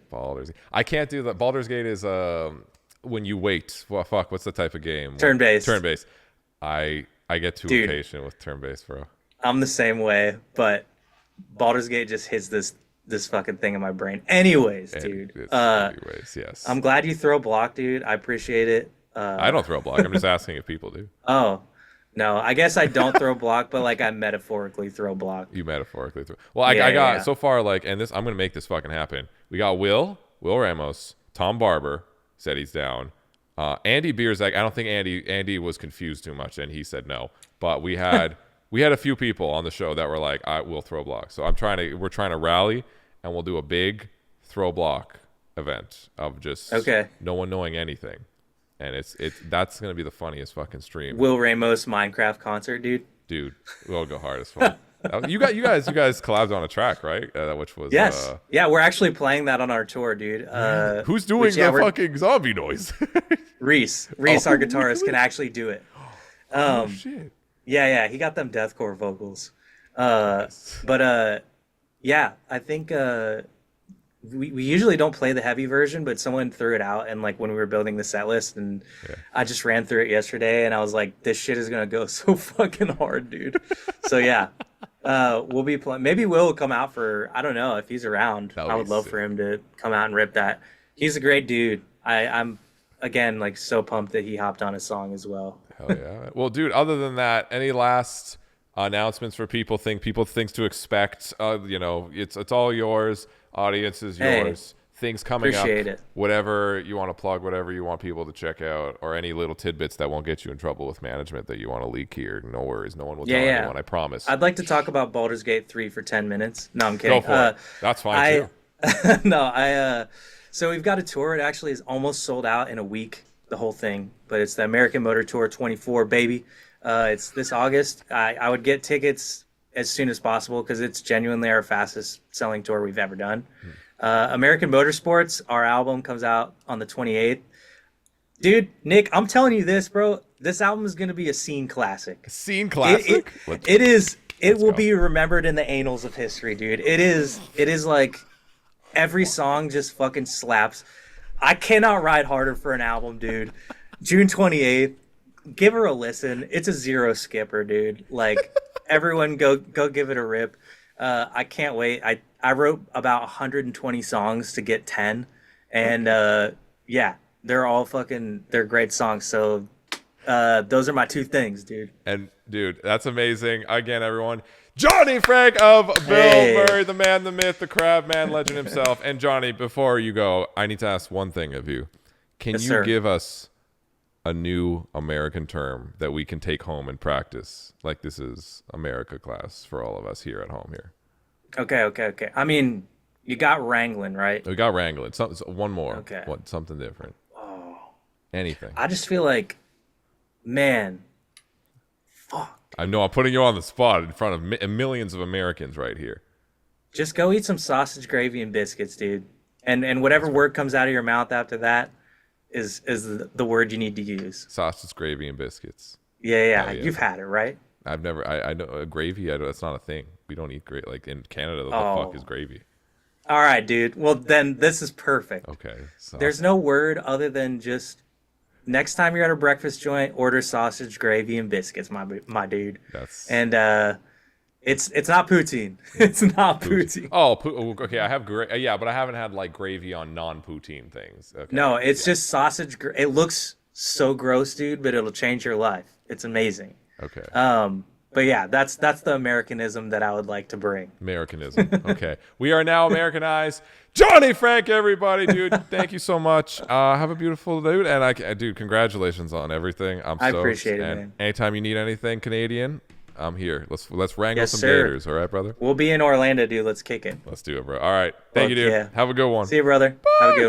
I can't do that. Baldur's Gate is when you wait. Well, fuck, what's the type of game? Turn-based. Turn-based. I get too impatient with turn-based, bro. I'm the same way, but Baldur's Gate just hits this fucking thing in my brain. Anyways, dude. Yes. I'm glad you throw block, dude. I appreciate it. I don't throw block. I'm just asking if people do. Oh, no. I guess I don't throw block, but like I metaphorically throw block. You metaphorically throw. Well, I got so far and this. I'm gonna make this fucking happen. We got Will Ramos, Tom Barber said he's down. Andy Bierzak. I don't think Andy was confused too much, and he said no. But we had a few people on the show that were like, I will throw block. So we're trying to rally, and we'll do a big throw block event of just no one knowing anything. And that's gonna be the funniest fucking stream. Will Ramos Minecraft concert, dude. Dude, we'll go hard as fuck. You guys collabed on a track, right? Which was yeah, we're actually playing that on our tour, dude. Who's doing the fucking zombie noise? Reese, our guitarist, can actually do it. Shit. Yeah, he got them deathcore vocals. But yeah, I think we usually don't play the heavy version, but someone threw it out, and like when we were building the set list, and I just ran through it yesterday, and I was like, this shit is gonna go so fucking hard, dude. So yeah, we'll be playing. Maybe Will come out for, I don't know if he's around. I would love for him to come out and rip that. He's a great dude. I'm again like so pumped that he hopped on a song as well. Hell yeah. Well, dude, other than that, any last announcements for people things to expect? It's all yours. Audience is yours. Things coming up. It. Whatever you want to plug, whatever you want people to check out, or any little tidbits that won't get you in trouble with management that you want to leak here. No worries. No one will tell anyone, I promise. I'd like to talk about Baldur's Gate 3 for 10 minutes. No, I'm kidding. Go for it. That's fine too. No, so we've got a tour. It actually is almost sold out in a week, the whole thing. But it's the American Motor Tour 24, baby. It's this August. I would get tickets as soon as possible because it's genuinely our fastest selling tour we've ever done. American Motorsports, our album comes out on the 28th. Dude, Nick, I'm telling you this, bro. This album is going to be a scene classic. A scene classic? It is. It will be remembered in the annals of history, dude. It is like every song just fucking slaps. I cannot ride harder for an album, dude. June 28th. Give her a listen. It's a zero skipper, dude. Like, everyone go give it a rip. I can't wait. I wrote about 120 songs to get 10. And yeah, they're great songs. So those are my two things, dude. And dude, that's amazing. Again, everyone. Johnny Franck of BILMURI, the man, the myth, the crab man, legend himself. And Johnny, before you go, I need to ask one thing of you. Can you give us a new American term that we can take home and practice? Like this is America class for all of us here at home here. Okay. I mean, you got Wrangling, right? We got Wrangling. One more. Okay. Something different. Oh. Anything. I just feel like, man, fuck. I know I'm putting you on the spot in front of millions of Americans right here. Just go eat some sausage gravy and biscuits, dude. And whatever word comes out of your mouth after that is the word you need to use. Sausage gravy and biscuits. Yeah. You've had it, right? I've never. I know gravy. That's not a thing. We don't eat gravy. Like in Canada, the fuck is gravy? All right, dude. Well, then this is perfect. Okay. There's no word other than just next time you're at a breakfast joint, order sausage gravy and biscuits, my dude. It's not poutine. It's not poutine. Oh, okay. I have but I haven't had like gravy on non-poutine things. Okay. No, it's just sausage. It looks so gross, dude, but it'll change your life. It's amazing. Okay. But yeah, that's the Americanism that I would like to bring. Americanism. Okay. We are now Americanized. Johnny Franck, everybody, dude. Thank you so much. Have a beautiful dude, and dude, congratulations on everything. I appreciate it, man. Anytime you need anything Canadian, I'm here. Let's wrangle Yes, some sir. gators. All right, brother. We'll be in Orlando, dude. Let's kick it. Let's do it, bro. All right. Thank you, Fuck dude. yeah. Have a good one. See you, brother. Have a good one.